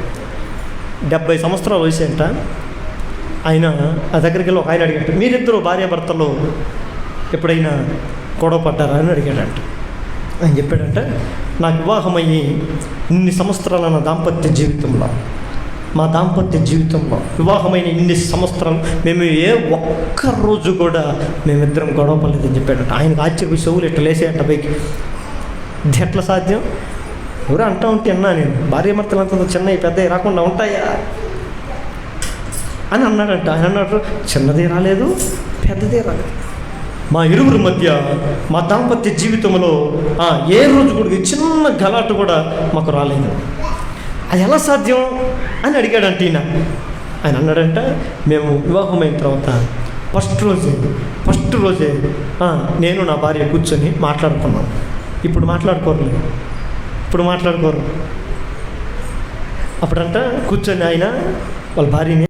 C: 70 సంవత్సరాలు వయసు అంట. ఆయన ఆ దగ్గరికి వెళ్ళి ఒక ఆయన అడిగాడు, మీరిద్దరూ భార్యాభర్తలు ఎప్పుడైనా గొడవ పడ్డారా అని అడిగాడంట. ఆయన చెప్పాడంట, నాకు వివాహమయ్యి ఇన్ని సంవత్సరాల నా దాంపత్య జీవితంలో వివాహమైన ఇన్ని సంవత్సరాలు మేము ఒక్క రోజు కూడా మేమిద్దరం గొడవ పడలేదని చెప్పాడంట. ఆయనకు ఆశ్చర్య చెవులు ఇట్లా లేసేయంట పైకి. ఇది ఎట్లా సాధ్యం? ఎవరు అంటా ఉంటే అన్నా నేను భార్యాభర్తలు అంత చిన్నవి పెద్దవి రాకుండా ఉంటాయా అని అన్నాడంట. ఆయన అన్నాడు, చిన్నదే రాలేదు పెద్దదే రాలేదు, మా ఇరువురి మధ్య మా దాంపత్య జీవితంలో ఏ రోజు కూడా చిన్న గలాట కూడా మాకు రాలేదు. అది ఎలా సాధ్యం అని అడిగాడంట ఈయన. ఆయన అన్నాడంట, మేము వివాహమైన తర్వాత ఫస్ట్ రోజే నేను నా భార్య కూర్చొని మాట్లాడుకున్నాం. ఇప్పుడు మాట్లాడుకోరు. అప్పుడంట కూర్చొని ఆయన వాళ్ళ భార్యని